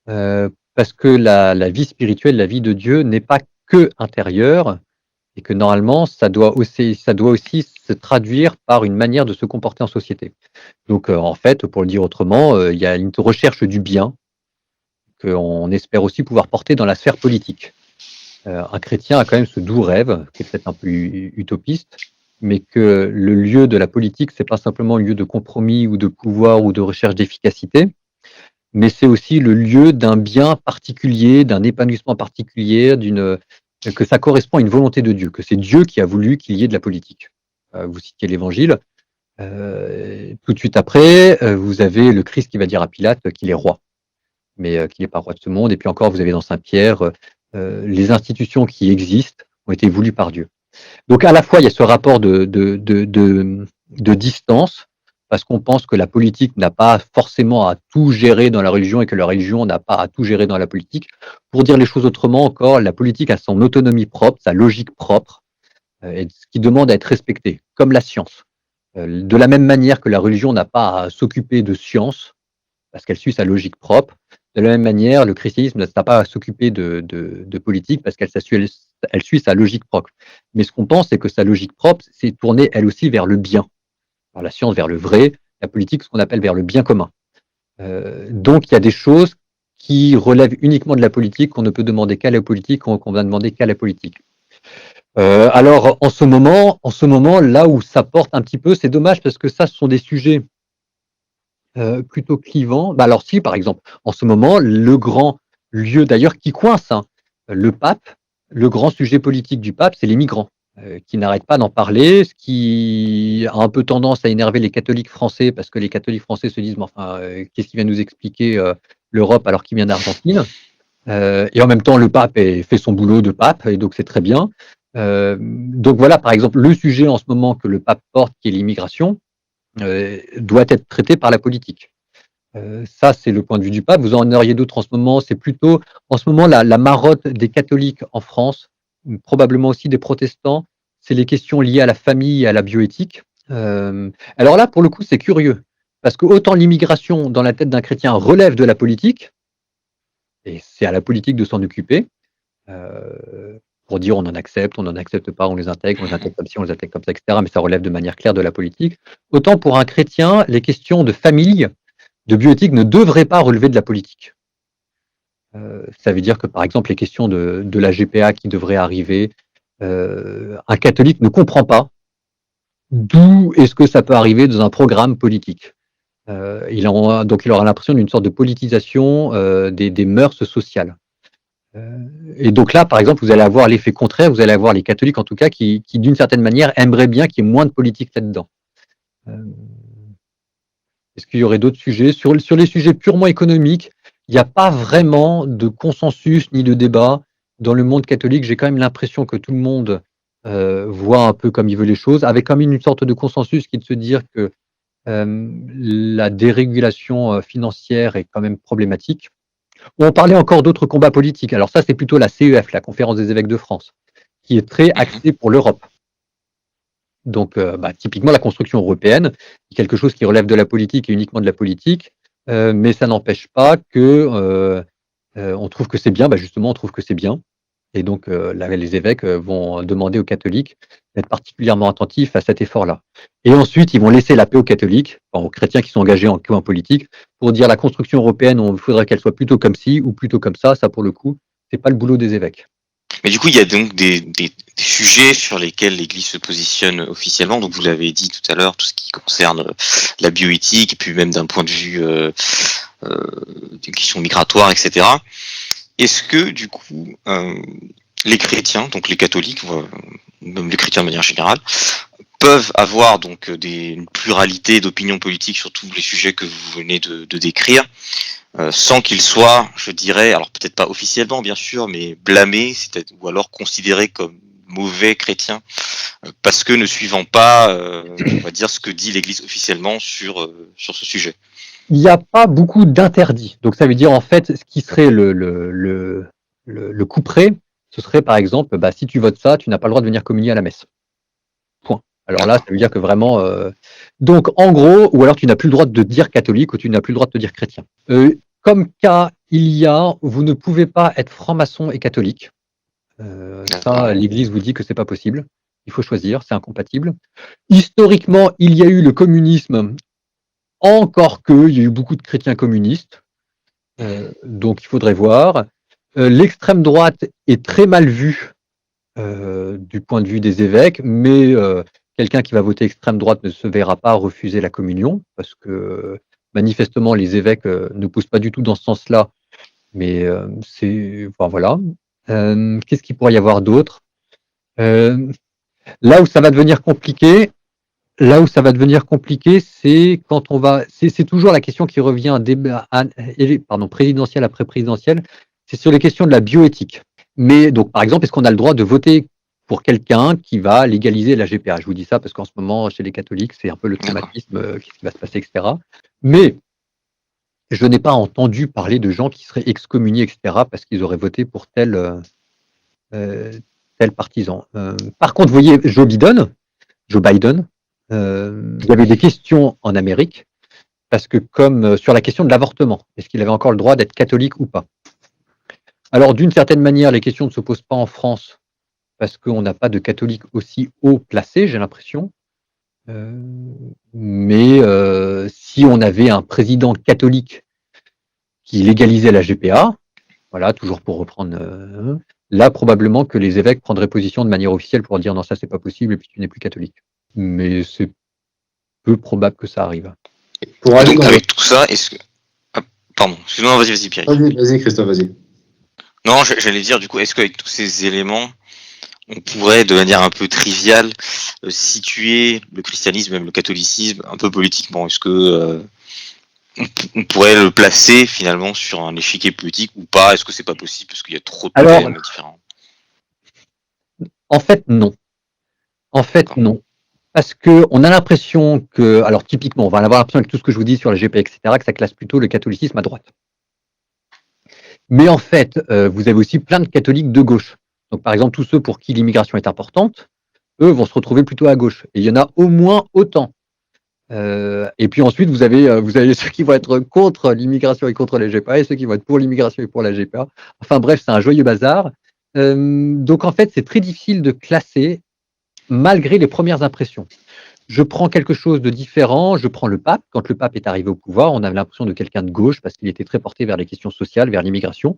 parce que la vie spirituelle, la vie de Dieu n'est pas que intérieure et que normalement ça doit aussi se traduire par une manière de se comporter en société. Donc en fait, pour le dire autrement, il y a une recherche du bien qu'on espère aussi pouvoir porter dans la sphère politique. Un chrétien a quand même ce doux rêve, qui est peut-être un peu utopiste, mais que le lieu de la politique, c'est pas simplement un lieu de compromis ou de pouvoir ou de recherche d'efficacité, mais c'est aussi le lieu d'un bien particulier, d'un épanouissement particulier, que ça correspond à une volonté de Dieu, que c'est Dieu qui a voulu qu'il y ait de la politique. Vous citiez l'Évangile. Tout de suite après, vous avez le Christ qui va dire à Pilate qu'il est roi, mais qu'il n'est pas roi de ce monde. Et puis encore, vous avez dans Saint Pierre, les institutions qui existent ont été voulues par Dieu. Donc à la fois, il y a ce rapport de distance, parce qu'on pense que la politique n'a pas forcément à tout gérer dans la religion et que la religion n'a pas à tout gérer dans la politique. Pour dire les choses autrement encore, la politique a son autonomie propre, sa logique propre, et ce qui demande à être respecté, comme la science. De la même manière que la religion n'a pas à s'occuper de science, parce qu'elle suit sa logique propre, de la même manière, le christianisme n'a pas à s'occuper de politique parce elle suit sa logique propre. Mais ce qu'on pense, c'est que sa logique propre, c'est tourner elle aussi vers le bien. Alors, la science vers le vrai, la politique, ce qu'on appelle vers le bien commun. Donc il y a des choses qui relèvent uniquement de la politique, qu'on ne peut demander qu'à la politique, qu'on va demander qu'à la politique. Alors en ce moment, là où ça porte un petit peu, c'est dommage parce que ça, ce sont des sujets plutôt clivants. Bah alors si, par exemple, en ce moment, le grand lieu d'ailleurs qui coince le pape, le grand sujet politique du pape, c'est les migrants, qui n'arrêtent pas d'en parler, ce qui a un peu tendance à énerver les catholiques français, parce que les catholiques français se disent: «Mais enfin, qu'est-ce qu'il vient nous expliquer, l'Europe alors qu'il vient d'Argentine?» Et en même temps, le pape fait son boulot de pape et donc c'est très bien. Donc voilà, par exemple, le sujet en ce moment que le pape porte, qui est l'immigration, doit être traité par la politique. Ça, c'est le point de vue du pape. Vous en auriez d'autres en ce moment. C'est plutôt, en ce moment, la marotte des catholiques en France, probablement aussi des protestants, c'est les questions liées à la famille et à la bioéthique. Alors là, pour le coup, c'est curieux, parce que autant l'immigration dans la tête d'un chrétien relève de la politique, et c'est à la politique de s'en occuper, pour dire on n'en accepte pas, on les intègre comme ci, on les intègre comme ça, etc. Mais ça relève de manière claire de la politique. Autant pour un chrétien, les questions de famille, de bioéthique ne devraient pas relever de la politique. Ça veut dire que, par exemple, les questions de la GPA qui devraient arriver, un catholique ne comprend pas d'où est-ce que ça peut arriver dans un programme politique. Donc il aura l'impression d'une sorte de politisation des mœurs sociales. Et donc là, par exemple, vous allez avoir l'effet contraire, vous allez avoir les catholiques en tout cas qui d'une certaine manière aimeraient bien qu'il y ait moins de politique là-dedans. Est-ce qu'il y aurait d'autres sujets sur les sujets purement économiques? Il n'y a pas vraiment de consensus ni de débat dans le monde catholique. J'ai quand même l'impression que tout le monde voit un peu comme il veut les choses, avec quand même une sorte de consensus qui est de se dire que la dérégulation financière est quand même problématique. On parlait encore d'autres combats politiques. Alors ça, c'est plutôt la CEF, la Conférence des évêques de France, qui est très axée pour l'Europe. Donc, typiquement, la construction européenne, c'est quelque chose qui relève de la politique et uniquement de la politique, mais ça n'empêche pas que on trouve que c'est bien. Justement, on trouve que c'est bien. Et donc, les évêques vont demander aux catholiques d'être particulièrement attentifs à cet effort-là. Et ensuite, ils vont laisser la paix aux catholiques, aux chrétiens qui sont engagés en politique, pour dire la construction européenne, il faudrait qu'elle soit plutôt comme ci ou plutôt comme ça. Ça, pour le coup, c'est pas le boulot des évêques. Mais du coup, il y a donc des sujets sur lesquels l'Église se positionne officiellement. Donc, vous l'avez dit tout à l'heure, tout ce qui concerne la bioéthique, et puis même d'un point de vue des questions migratoires, etc. Est-ce que, du coup, les chrétiens, donc les catholiques, même les chrétiens de manière générale, peuvent avoir donc une pluralité d'opinions politiques sur tous les sujets que vous venez de décrire, sans qu'ils soient, je dirais, alors peut-être pas officiellement bien sûr, mais blâmés, ou alors considérés comme mauvais chrétiens, parce que ne suivant pas, on va dire, ce que dit l'Église officiellement sur ce sujet. Il n'y a pas beaucoup d'interdits. Donc ça veut dire en fait, ce qui serait le couperet, ce serait par exemple, si tu votes ça, tu n'as pas le droit de venir communier à la messe. Point. Alors là, ça veut dire que vraiment. Donc en gros, ou alors tu n'as plus le droit de te dire catholique ou tu n'as plus le droit de te dire chrétien. Comme cas, vous ne pouvez pas être franc-maçon et catholique. Ça, l'Église vous dit que c'est pas possible. Il faut choisir, c'est incompatible. Historiquement, il y a eu le communisme. Encore qu'il y a eu beaucoup de chrétiens communistes, donc il faudrait voir. L'extrême droite est très mal vue du point de vue des évêques, mais quelqu'un qui va voter extrême droite ne se verra pas refuser la communion, parce que manifestement les évêques ne poussent pas du tout dans ce sens-là, mais voilà. Qu'est-ce qu'il pourrait y avoir d'autre? Là où ça va devenir compliqué, c'est quand on va. C'est toujours la question qui revient présidentielle après présidentielle. C'est sur les questions de la bioéthique. Mais donc, par exemple, est-ce qu'on a le droit de voter pour quelqu'un qui va légaliser la GPA? Je vous dis ça parce qu'en ce moment, chez les catholiques, c'est un peu le traumatisme, qu'est-ce qui va se passer, etc. Mais je n'ai pas entendu parler de gens qui seraient excommuniés, etc., parce qu'ils auraient voté pour tel partisan. Par contre, vous voyez, Joe Biden, il y avait des questions en Amérique, parce que comme sur la question de l'avortement, est-ce qu'il avait encore le droit d'être catholique ou pas? Alors d'une certaine manière, les questions ne se posent pas en France, parce qu'on n'a pas de catholiques aussi haut placés, j'ai l'impression. Mais si on avait un président catholique qui légalisait la GPA, voilà, toujours pour reprendre, là probablement que les évêques prendraient position de manière officielle pour dire non, ça c'est pas possible et puis tu n'es plus catholique. Mais c'est peu probable que ça arrive. Pour aller donc, avec tout ça, est-ce que... pardon, excuse-moi, vas-y Pierre. Vas-y Christophe, vas-y. Non, j'allais dire du coup, est-ce qu'avec tous ces éléments, on pourrait, de manière un peu triviale, situer le christianisme, même le catholicisme, un peu politiquement? Est-ce que on pourrait le placer finalement sur un échiquier politique ou pas? Est-ce que c'est pas possible parce qu'il y a trop de problèmes différents? En fait, non. Non. Parce qu'on a l'impression que, alors typiquement, on va avoir l'impression avec tout ce que je vous dis sur la GPA, etc., que ça classe plutôt le catholicisme à droite. Mais en fait, vous avez aussi plein de catholiques de gauche. Donc par exemple, tous ceux pour qui l'immigration est importante, eux vont se retrouver plutôt à gauche. Et il y en a au moins autant. Et puis ensuite, vous avez ceux qui vont être contre l'immigration et contre la GPA et ceux qui vont être pour l'immigration et pour la GPA. Enfin bref, c'est un joyeux bazar. Donc en fait, c'est très difficile de classer malgré les premières impressions. Je prends quelque chose de différent, je prends le pape. Quand le pape est arrivé au pouvoir, on avait l'impression de quelqu'un de gauche parce qu'il était très porté vers les questions sociales, vers l'immigration.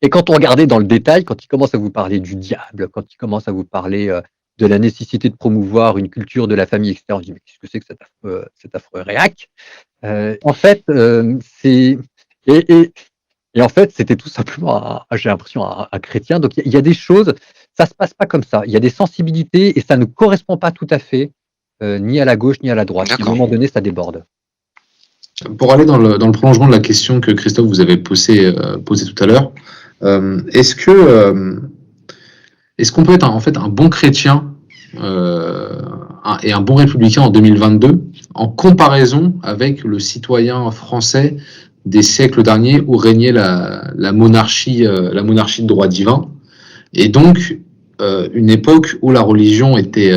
Et quand on regardait dans le détail, quand il commence à vous parler du diable, quand il commence à vous parler de la nécessité de promouvoir une culture de la famille, etc., on se dit, mais qu'est-ce que c'est que cet affreux réac? En fait, et, et, et en fait, c'était tout simplement, j'ai l'impression, un chrétien. Donc, il y a des choses, ça se passe pas comme ça. Il y a des sensibilités et ça ne correspond pas tout à fait ni à la gauche ni à la droite. À un D'accord. moment donné, ça déborde. Pour aller dans le prolongement de la question que Christophe vous avait posée tout à l'heure, est-ce qu'on peut être en fait un bon chrétien et un bon républicain en 2022 en comparaison avec le citoyen français des siècles derniers où régnait la monarchie de droit divin, et donc une époque où la religion était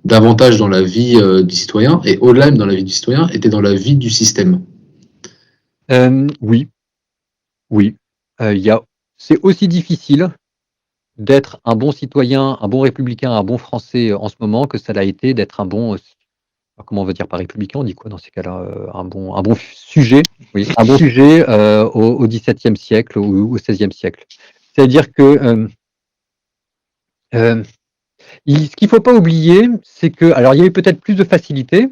davantage dans la vie du citoyen, et au-delà même dans la vie du citoyen, était dans la vie du système. Oui, oui. C'est aussi difficile d'être un bon citoyen, un bon républicain, un bon français en ce moment que ça l'a été d'être un bon, comment on veut dire par républicain, on dit quoi dans ces cas-là, un bon sujet, oui, un bon sujet au XVIIe siècle ou au XVIe siècle. C'est-à-dire que ce qu'il ne faut pas oublier, c'est que, alors il y avait peut-être plus de facilité,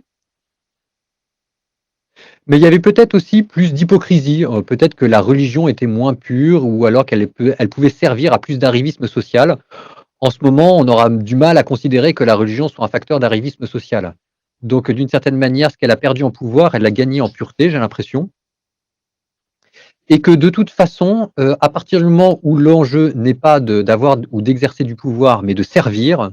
mais il y avait peut-être aussi plus d'hypocrisie. Peut-être que la religion était moins pure ou alors qu'elle pouvait servir à plus d'arrivisme social. En ce moment, on aura du mal à considérer que la religion soit un facteur d'arrivisme social. Donc, d'une certaine manière, ce qu'elle a perdu en pouvoir, elle l'a gagné en pureté, j'ai l'impression. Et que de toute façon, à partir du moment où l'enjeu n'est pas d'avoir ou d'exercer du pouvoir, mais de servir,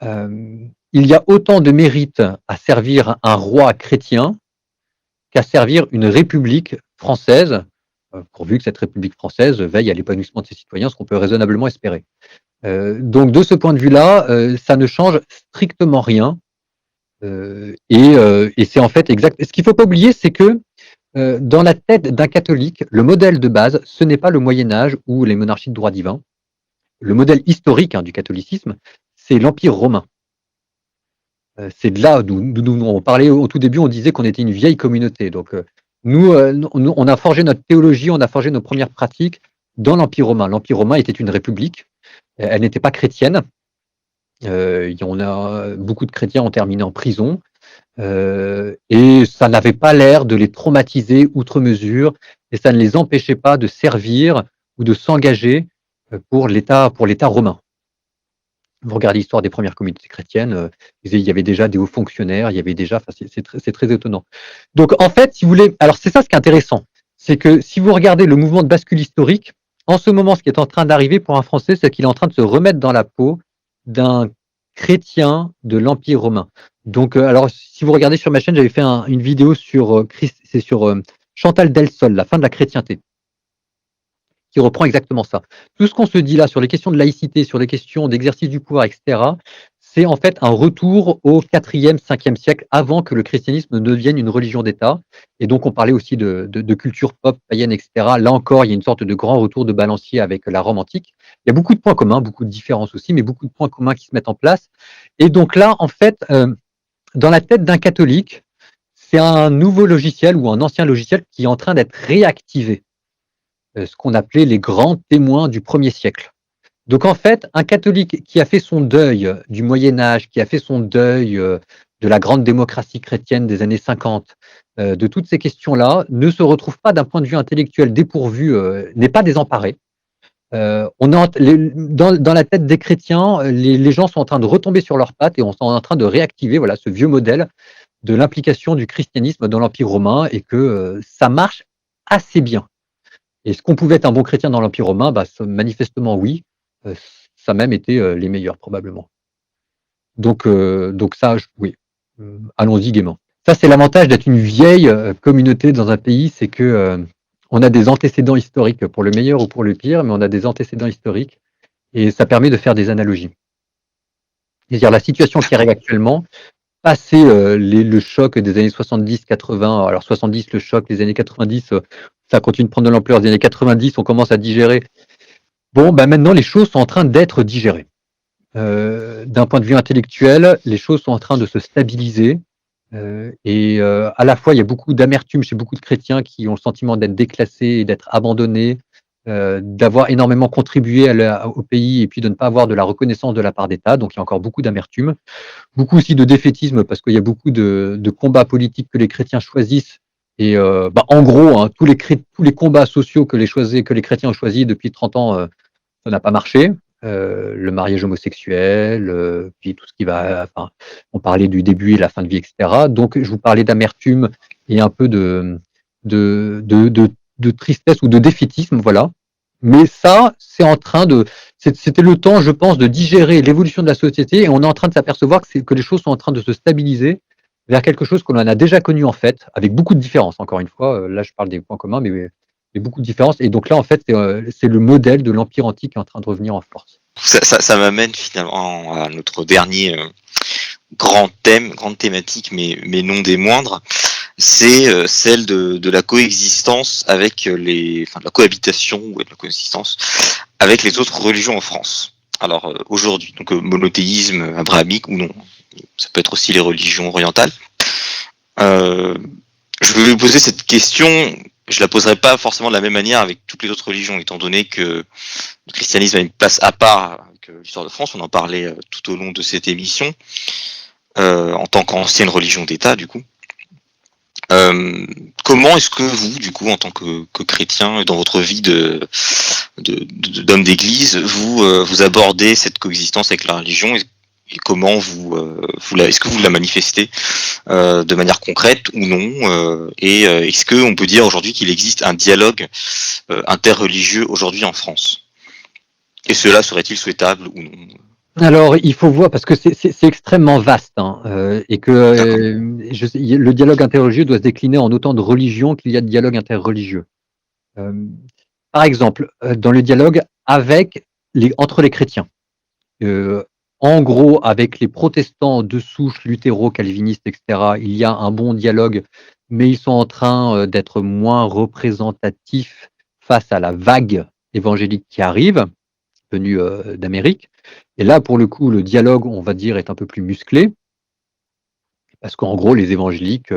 il y a autant de mérite à servir un roi chrétien qu'à servir une république française, pourvu que cette république française veille à l'épanouissement de ses citoyens, ce qu'on peut raisonnablement espérer. Donc de ce point de vue-là, ça ne change strictement rien. Et c'est en fait exact. Ce qu'il ne faut pas oublier, c'est que dans la tête d'un catholique, le modèle de base, ce n'est pas le Moyen-Âge ou les monarchies de droit divin. Le modèle historique du catholicisme, c'est l'Empire romain. C'est de là d'où on parlait au tout début, on disait qu'on était une vieille communauté. Donc nous, on a forgé notre théologie, on a forgé nos premières pratiques dans l'Empire romain. L'Empire romain était une république, elle n'était pas chrétienne. Beaucoup de chrétiens ont terminé en prison et ça n'avait pas l'air de les traumatiser outre mesure et ça ne les empêchait pas de servir ou de s'engager pour l'État romain. Vous regardez l'histoire des premières communautés chrétiennes, il y avait déjà des hauts fonctionnaires, il y avait déjà, c'est très étonnant. Donc en fait, si vous voulez, alors c'est ça ce qui est intéressant, c'est que si vous regardez le mouvement de bascule historique, en ce moment, ce qui est en train d'arriver pour un Français, c'est qu'il est en train de se remettre dans la peau d'un chrétien de l'Empire romain. Donc, alors si vous regardez sur ma chaîne, j'avais fait une vidéo sur Chantal Delsol, la fin de la chrétienté, qui reprend exactement ça. Tout ce qu'on se dit là sur les questions de laïcité, sur les questions d'exercice du pouvoir, etc., c'est en fait un retour au 4e, 5e siècle, avant que le christianisme ne devienne une religion d'État. Et donc, on parlait aussi de culture pop, païenne, etc. Là encore, il y a une sorte de grand retour de balancier avec la Rome antique. Il y a beaucoup de points communs, beaucoup de différences aussi, mais beaucoup de points communs qui se mettent en place. Et donc là, en fait, dans la tête d'un catholique, c'est un nouveau logiciel ou un ancien logiciel qui est en train d'être réactivé. Ce qu'on appelait les grands témoins du 1er siècle. Donc en fait, un catholique qui a fait son deuil du Moyen-Âge, qui a fait son deuil de la grande démocratie chrétienne des années 50, de toutes ces questions-là, ne se retrouve pas d'un point de vue intellectuel dépourvu, n'est pas désemparé. Dans la tête des chrétiens, les gens sont en train de retomber sur leurs pattes et on est en train de réactiver ce vieux modèle de l'implication du christianisme dans l'Empire romain et que ça marche assez bien. Est-ce qu'on pouvait être un bon chrétien dans l'Empire romain? Manifestement oui. Ça a même été les meilleurs probablement. Donc ça, oui. Allons-y gaiement. Ça, c'est l'avantage d'être une vieille communauté dans un pays, c'est que on a des antécédents historiques pour le meilleur ou pour le pire, mais on a des antécédents historiques et ça permet de faire des analogies. C'est-à-dire la situation qui arrive actuellement, passé le choc des années 70-80, alors 70 le choc, les années 90, ça continue de prendre de l'ampleur, les années 90 on commence à digérer. Bon, bah maintenant les choses sont en train d'être digérées. D'un point de vue intellectuel, les choses sont en train de se stabiliser. À la fois, il y a beaucoup d'amertume chez beaucoup de chrétiens qui ont le sentiment d'être déclassés et d'être abandonnés, d'avoir énormément contribué au pays et puis de ne pas avoir de la reconnaissance de la part d'État. Donc, il y a encore beaucoup d'amertume. Beaucoup aussi de défaitisme parce qu'il y a beaucoup de combats politiques que les chrétiens choisissent. Et en gros, hein, tous les combats sociaux que les chrétiens ont choisis depuis 30 ans, ça n'a pas marché. Le mariage homosexuel, puis tout ce qui va, enfin, on parlait du début et la fin de vie, etc. Donc, je vous parlais d'amertume et un peu de tristesse ou de défaitisme, voilà. Mais ça, c'était le temps, je pense, de digérer l'évolution de la société et on est en train de s'apercevoir que les choses sont en train de se stabiliser vers quelque chose que l'on a déjà connu en fait, avec beaucoup de différences, encore une fois. Là, je parle des points communs, mais beaucoup de différences. Et donc là, en fait, c'est le modèle de l'Empire antique qui est en train de revenir en force. Ça m'amène finalement à notre dernier grande thématique, mais non des moindres, c'est celle de la coexistence avec la cohabitation ou de la coexistence avec les autres religions en France. Alors aujourd'hui, donc monothéisme abrahamique ou non, ça peut être aussi les religions orientales. Je vais vous poser cette question. Je la poserai pas forcément de la même manière avec toutes les autres religions, étant donné que le christianisme a une place à part avec l'histoire de France. On en parlait tout au long de cette émission, en tant qu'ancienne religion d'État, du coup. Comment est-ce que vous, du coup, en tant que chrétien, dans votre vie d'homme d'église, vous abordez cette coexistence avec la religion et comment est-ce que vous la manifestez de manière concrète ou non, et est-ce qu'on peut dire aujourd'hui qu'il existe un dialogue interreligieux aujourd'hui en France, et cela serait-il souhaitable ou non? Alors, il faut voir, parce que c'est extrêmement vaste, hein, et que le dialogue interreligieux doit se décliner en autant de religions qu'il y a de dialogue interreligieux. Par exemple, dans le dialogue entre les chrétiens, en gros, avec les protestants de souche, luthéro-calvinistes, etc., il y a un bon dialogue, mais ils sont en train d'être moins représentatifs face à la vague évangélique qui arrive, venue d'Amérique. Et là, pour le coup, le dialogue, on va dire, est un peu plus musclé, parce qu'en gros, les évangéliques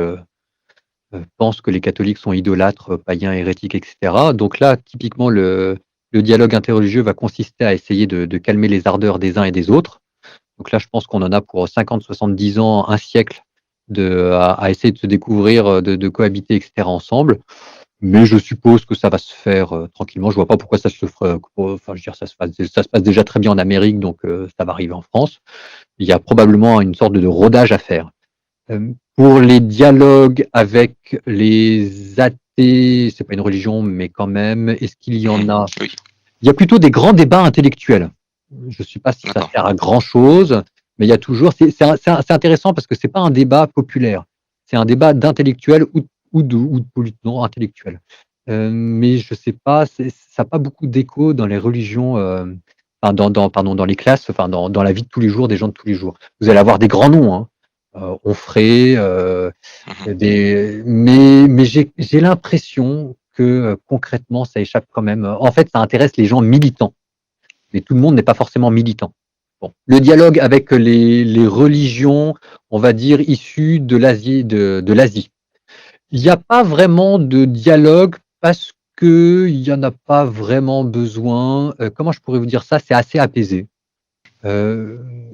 pensent que les catholiques sont idolâtres, païens, hérétiques, etc. Donc là, typiquement, le dialogue interreligieux va consister à essayer de calmer les ardeurs des uns et des autres. Donc là, je pense qu'on en a pour 50, 70 ans, un siècle à essayer de se découvrir, de cohabiter, etc. ensemble. Mais je suppose que ça va se faire tranquillement. Je vois pas pourquoi ça se ferait. Enfin, je veux dire, ça se passe déjà très bien en Amérique, donc ça va arriver en France. Il y a probablement une sorte de rodage à faire. Pour les dialogues avec les athées, c'est pas une religion, mais quand même, est-ce qu'il y en a? Oui. Il y a plutôt des grands débats intellectuels. Je ne sais pas si ça sert à grand chose, mais il y a toujours. C'est intéressant parce que c'est pas un débat populaire. C'est un débat d'intellectuels ou de non intellectuels. Mais je sais pas, ça n'a pas beaucoup d'écho dans les religions, dans les classes, enfin dans la vie de tous les jours des gens de tous les jours. Vous allez avoir des grands noms, hein. Onfray, mais j'ai l'impression que concrètement ça échappe quand même. En fait, ça intéresse les gens militants, mais tout le monde n'est pas forcément militant. Bon. Le dialogue avec les religions, on va dire, issues de l'Asie, de l'Asie. Il n'y a pas vraiment de dialogue parce qu'il n'y en a pas vraiment besoin. Comment je pourrais vous dire ça? C'est assez apaisé.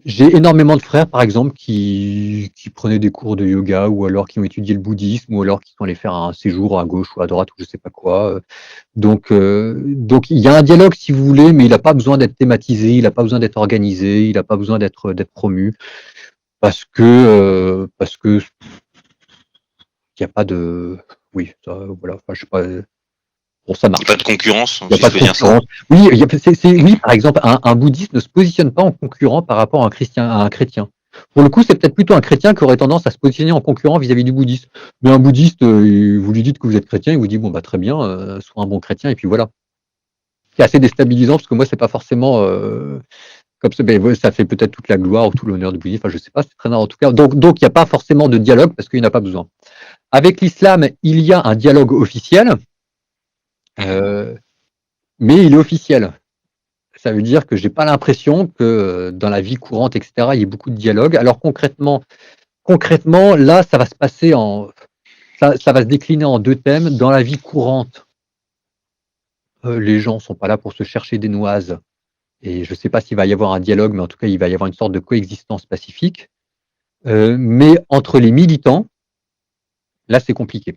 J'ai énormément de frères, par exemple, qui prenaient des cours de yoga ou alors qui ont étudié le bouddhisme ou alors qui sont allés faire un séjour à gauche ou à droite ou je sais pas quoi. Donc il y a un dialogue si vous voulez, mais il n'a pas besoin d'être thématisé, il n'a pas besoin d'être organisé, il n'a pas besoin d'être promu parce que il n'y a pas de voilà, enfin, je sais pas. Bon, ça marche. Il n'y a pas de concurrence. Il n'y a pas de concurrence. Oui, oui, par exemple, un bouddhiste ne se positionne pas en concurrent par rapport à un chrétien. Pour le coup, c'est peut-être plutôt un chrétien qui aurait tendance à se positionner en concurrent vis-à-vis du bouddhisme. Mais un bouddhiste, vous lui dites que vous êtes chrétien, il vous dit bon bah très bien, sois un bon chrétien et puis voilà. C'est assez déstabilisant parce que moi c'est pas forcément comme ça, ben, ouais, ça fait peut-être toute la gloire ou tout l'honneur de Bouddhisme. Enfin, je sais pas, c'est très rare en tout cas. Donc, il n'y a pas forcément de dialogue parce qu'il n'y en a pas besoin. Avec l'islam, il y a un dialogue officiel, euh, mais il est officiel. Ça veut dire que j'ai pas l'impression que dans la vie courante, etc., il y ait beaucoup de dialogue. Alors concrètement, là, ça va se passer ça va se décliner en deux thèmes. Dans la vie courante, les gens sont pas là pour se chercher des noises. Et je ne sais pas s'il va y avoir un dialogue, mais en tout cas, il va y avoir une sorte de coexistence pacifique. Mais entre les militants, là, c'est compliqué.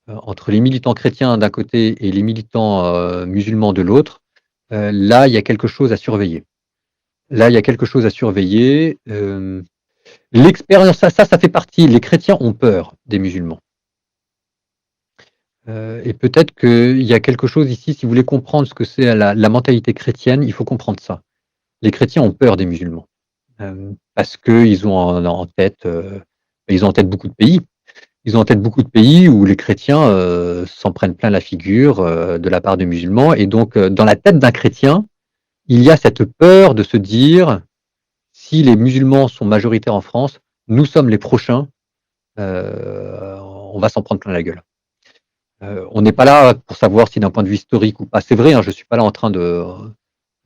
Entre les militants chrétiens d'un côté et les militants musulmans de l'autre, là, il y a quelque chose à surveiller. L'expérience, ça fait partie. Les chrétiens ont peur des musulmans. Et peut-être qu'il y a quelque chose ici, si vous voulez comprendre ce que c'est la mentalité chrétienne, il faut comprendre ça. Les chrétiens ont peur des musulmans. Parce qu'ils ont en tête beaucoup de pays. Ils ont en tête beaucoup de pays où les chrétiens s'en prennent plein la figure de la part des musulmans. Et donc, dans la tête d'un chrétien, il y a cette peur de se dire, si les musulmans sont majoritaires en France, nous sommes les prochains, on va s'en prendre plein la gueule. On n'est pas là pour savoir si d'un point de vue historique ou pas. C'est vrai, hein, je suis pas là en train de...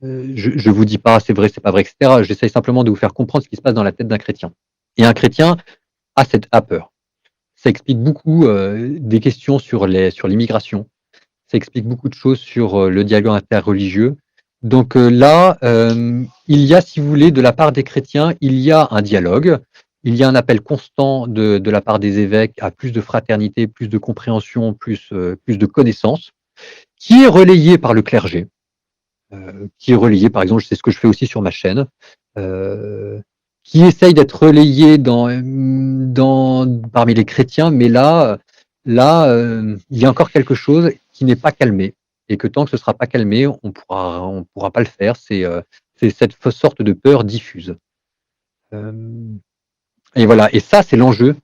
je vous dis pas c'est vrai, c'est pas vrai, etc. J'essaye simplement de vous faire comprendre ce qui se passe dans la tête d'un chrétien. Et un chrétien a peur. Ça explique beaucoup des questions sur l'immigration. Ça explique beaucoup de choses sur le dialogue interreligieux. Donc là, il y a, si vous voulez, de la part des chrétiens, il y a un dialogue. Il y a un appel constant de la part des évêques à plus de fraternité, plus de compréhension, plus de connaissances, qui est relayé par le clergé. Qui est relayé, par exemple, c'est ce que je fais aussi sur ma chaîne, qui essaye d'être relayé parmi les chrétiens, mais là, il y a encore quelque chose qui n'est pas calmé, et que tant que ce sera pas calmé, on pourra pas le faire. C'est cette sorte de peur diffuse. Et voilà, et ça, c'est l'enjeu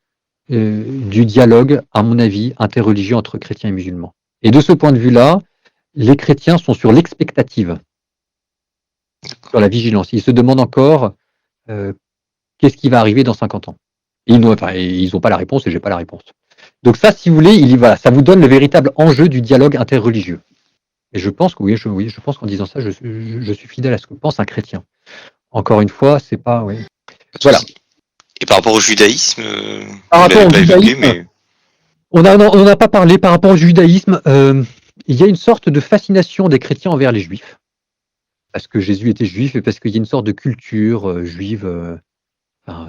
du dialogue, à mon avis, interreligieux entre chrétiens et musulmans. Et de ce point de vue-là, les chrétiens sont sur l'expectative, sur la vigilance. Ils se demandent encore qu'est-ce qui va arriver dans 50 ans. Ils n'ont pas la réponse et j'ai pas la réponse. Donc ça, si vous voulez, ça vous donne le véritable enjeu du dialogue interreligieux. Et je pense que je pense qu'en disant ça, je suis fidèle à ce que pense un chrétien. Encore une fois, c'est pas... Oui. Voilà. Et par rapport au judaïsme, par rapport au judaïsme, on n'a pas parlé. Par rapport au judaïsme, il y a une sorte de fascination des chrétiens envers les juifs, parce que Jésus était juif et parce qu'il y a une sorte de culture juive.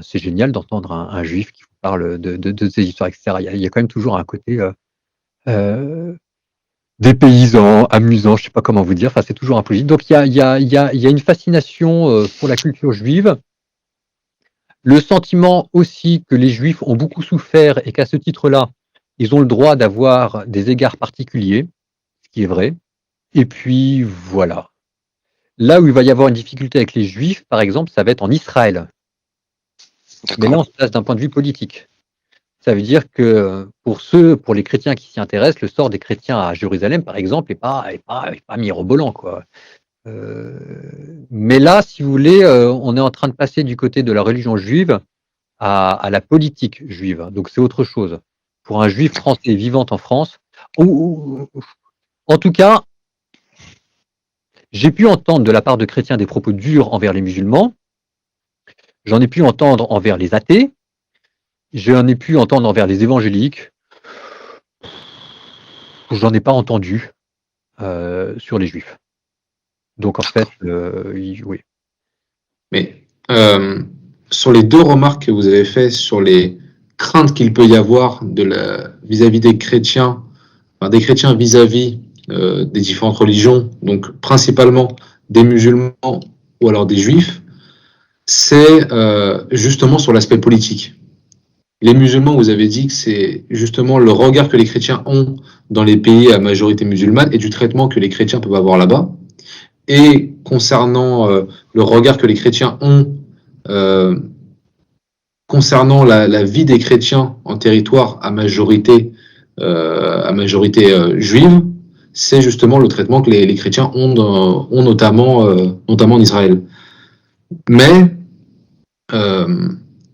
C'est génial d'entendre un juif qui vous parle de ces histoires, etc. Il y a quand même toujours un côté des paysans amusants, je ne sais pas comment vous dire. Enfin, c'est toujours un peu juif. Donc il y a une fascination pour la culture juive. Le sentiment aussi que les Juifs ont beaucoup souffert et qu'à ce titre-là, ils ont le droit d'avoir des égards particuliers, ce qui est vrai. Et puis, voilà. Là où il va y avoir une difficulté avec les Juifs, par exemple, ça va être en Israël. Mais là, on se place d'un point de vue politique. Ça veut dire que pour les chrétiens qui s'y intéressent, le sort des chrétiens à Jérusalem, par exemple, n'est pas mirobolant, quoi. Mais là, si vous voulez, on est en train de passer du côté de la religion juive à la politique juive. Donc c'est autre chose. Pour un juif français vivant en France, en tout cas, j'ai pu entendre de la part de chrétiens des propos durs envers les musulmans. J'en ai pu entendre envers les athées. J'en ai pu entendre envers les évangéliques. J'en ai pas entendu sur les juifs. Donc en fait, oui. Mais sur les deux remarques que vous avez faites sur les craintes qu'il peut y avoir vis-à-vis des chrétiens, des chrétiens vis-à-vis des différentes religions, donc principalement des musulmans ou alors des juifs, c'est justement sur l'aspect politique. Les musulmans, vous avez dit que c'est justement le regard que les chrétiens ont dans les pays à majorité musulmane et du traitement que les chrétiens peuvent avoir là-bas. Et concernant le regard que les chrétiens ont concernant la vie des chrétiens en territoire à majorité juive, c'est justement le traitement que les chrétiens ont notamment en Israël. Mais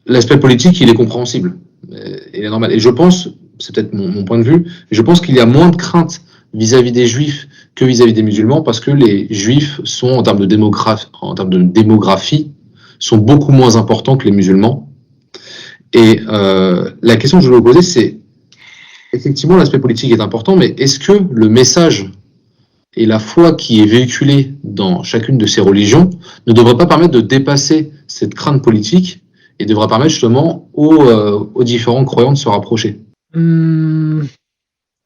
l'aspect politique, il est compréhensible. Il est normal. Et je pense, c'est peut-être mon point de vue, je pense qu'il y a moins de crainte vis-à-vis des juifs que vis-à-vis des musulmans, parce que les juifs sont, en termes de démographie, sont beaucoup moins importants que les musulmans. Et la question que je voulais vous poser, c'est, effectivement, l'aspect politique est important, mais est-ce que le message et la foi qui est véhiculée dans chacune de ces religions ne devrait pas permettre de dépasser cette crainte politique et devrait permettre justement aux différents croyants de se rapprocher?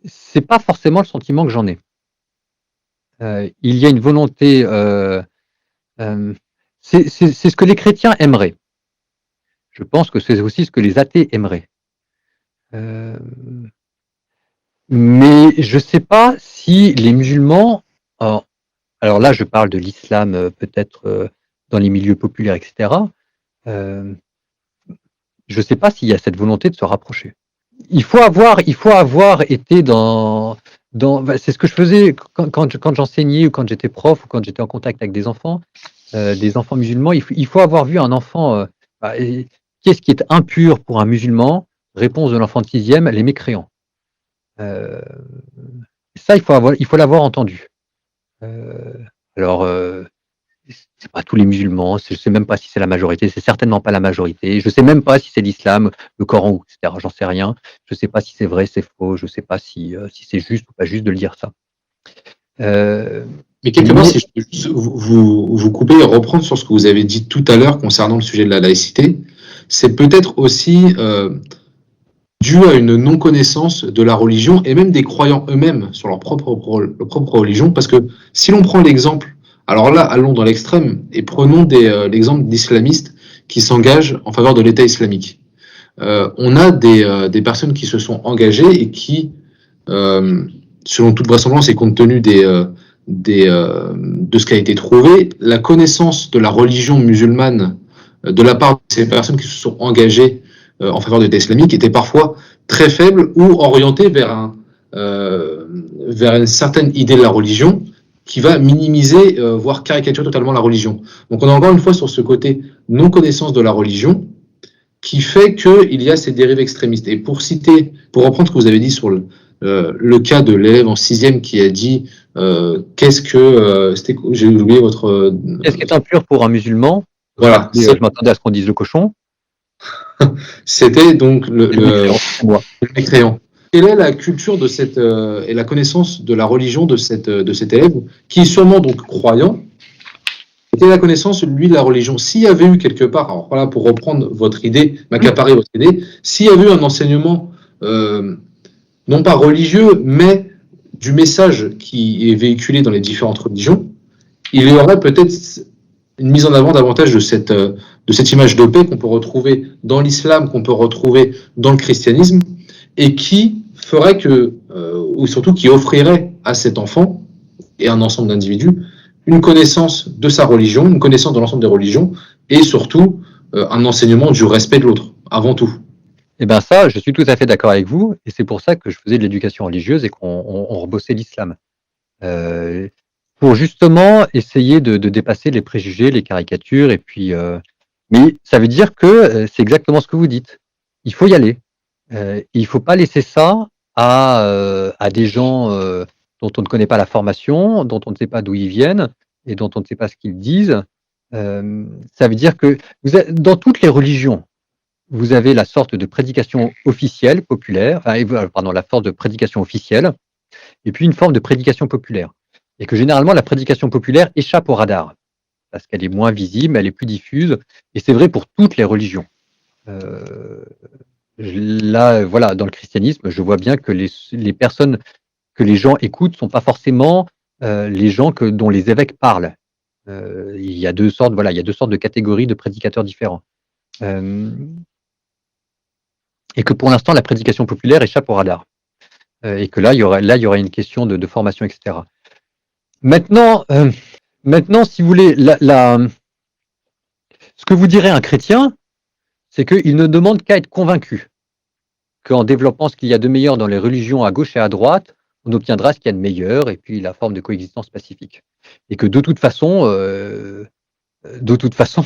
C'est pas forcément le sentiment que j'en ai. Il y a une volonté, c'est ce que les chrétiens aimeraient. Je pense que c'est aussi ce que les athées aimeraient. Mais je sais pas si les musulmans, alors là je parle de l'islam, peut-être, dans les milieux populaires, etc. Je sais pas s'il y a cette volonté de se rapprocher. Il faut avoir été c'est ce que je faisais quand j'enseignais ou quand j'étais prof ou quand j'étais en contact avec des enfants musulmans. Il faut avoir vu un enfant, qu'est-ce qui est impur pour un musulman? Réponse de l'enfant de 6e, les mécréants. Ça, il faut l'avoir entendu. Alors, c'est pas tous les musulmans, je sais même pas si c'est la majorité, c'est certainement pas la majorité. Je sais même pas si c'est l'islam, le Coran, etc. J'en sais rien. Je sais pas si c'est vrai, c'est faux. Je sais pas si c'est juste ou pas juste de le dire ça. Mais quelque part, si je peux juste vous couper et reprendre sur ce que vous avez dit tout à l'heure concernant le sujet de la laïcité, c'est peut-être aussi dû à une non-connaissance de la religion et même des croyants eux-mêmes sur leur propre religion. Parce que si l'on prend l'exemple, alors là, allons dans l'extrême et prenons l'exemple d'islamistes qui s'engagent en faveur de l'État islamique. On a des personnes qui se sont engagées et qui, selon toute vraisemblance et compte tenu de ce qui a été trouvé, la connaissance de la religion musulmane de la part de ces personnes qui se sont engagées en faveur de l'État islamique était parfois très faible ou orientée vers une certaine idée de la religion qui va minimiser, voire caricaturer totalement la religion. Donc on est encore une fois sur ce côté non-connaissance de la religion qui fait qu'il y a ces dérives extrémistes. Et pour reprendre ce que vous avez dit sur le cas de l'élève en 6e qui a dit j'ai oublié votre... Qu'est-ce qui est impur pour un musulman? Voilà. Je m'attendais à ce qu'on dise le cochon. C'était donc le mécréant. Quelle est la culture de et la connaissance de la religion de cet élève, qui est sûrement donc croyant? Quelle est la connaissance, lui, de la religion? S'il y avait eu quelque part, alors voilà, pour reprendre votre idée, m'accaparer votre idée, s'il y avait eu un enseignement, non pas religieux, mais du message qui est véhiculé dans les différentes religions, il y aurait peut-être une mise en avant davantage de cette image de paix qu'on peut retrouver dans l'islam, qu'on peut retrouver dans le christianisme, et qui ferait ou surtout qui offrirait à cet enfant et à un ensemble d'individus une connaissance de sa religion, une connaissance de l'ensemble des religions, et surtout un enseignement du respect de l'autre, avant tout. Eh bien ça, je suis tout à fait d'accord avec vous, et c'est pour ça que je faisais de l'éducation religieuse et qu'on rebossait l'islam. Pour justement essayer de dépasser les préjugés, les caricatures, et puis... mais ça veut dire que c'est exactement ce que vous dites. Il faut y aller. Il ne faut pas laisser ça à des gens dont on ne connaît pas la formation, dont on ne sait pas d'où ils viennent, et dont on ne sait pas ce qu'ils disent. Ça veut dire que dans toutes les religions, vous avez la sorte de prédication officielle, populaire, la sorte de prédication officielle, et puis une forme de prédication populaire. Et que généralement, la prédication populaire échappe au radar, parce qu'elle est moins visible, elle est plus diffuse, et c'est vrai pour toutes les religions. Là, voilà, dans le christianisme, je vois bien que les personnes que les gens écoutent ne sont pas forcément les gens dont les évêques parlent. Il y a deux sortes de catégories de prédicateurs différents. Et que pour l'instant, la prédication populaire échappe au radar. Et que là, il y aurait une question de formation, etc. Maintenant, si vous voulez, ce que vous dirait un chrétien, c'est qu'il ne demande qu'à être convaincu qu'en développant ce qu'il y a de meilleur dans les religions à gauche et à droite, on obtiendra ce qu'il y a de meilleur, et puis la forme de coexistence pacifique. Et que de toute façon, de toute façon,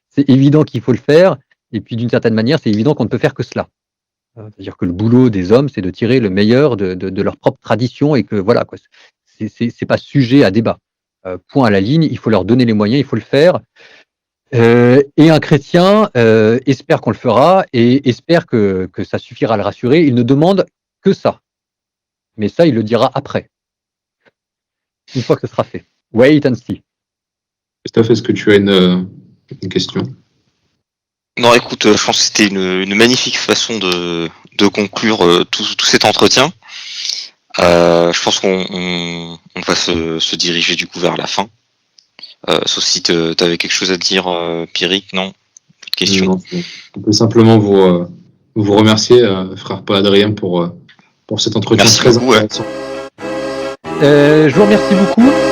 c'est évident qu'il faut le faire. Et puis d'une certaine manière, c'est évident qu'on ne peut faire que cela. C'est-à-dire que le boulot des hommes, c'est de tirer le meilleur de leur propre tradition et que voilà, quoi. C'est pas sujet à débat. Point à la ligne, il faut leur donner les moyens, il faut le faire. Et un chrétien espère qu'on le fera et espère que ça suffira à le rassurer. Il ne demande que ça. Mais ça, il le dira après. Une fois que ce sera fait. Wait and see. Christophe, est-ce que tu as une question? Non, écoute, je pense que c'était une magnifique façon de conclure tout cet entretien. Je pense qu'on va se diriger du coup vers la fin. Sauf si tu avais quelque chose à dire, Pierrick, non? Pas de question. Non, on peut simplement vous remercier, frère Paul Adrien, pour cet entretien Merci très beaucoup, ouais. intéressant. Je vous remercie beaucoup.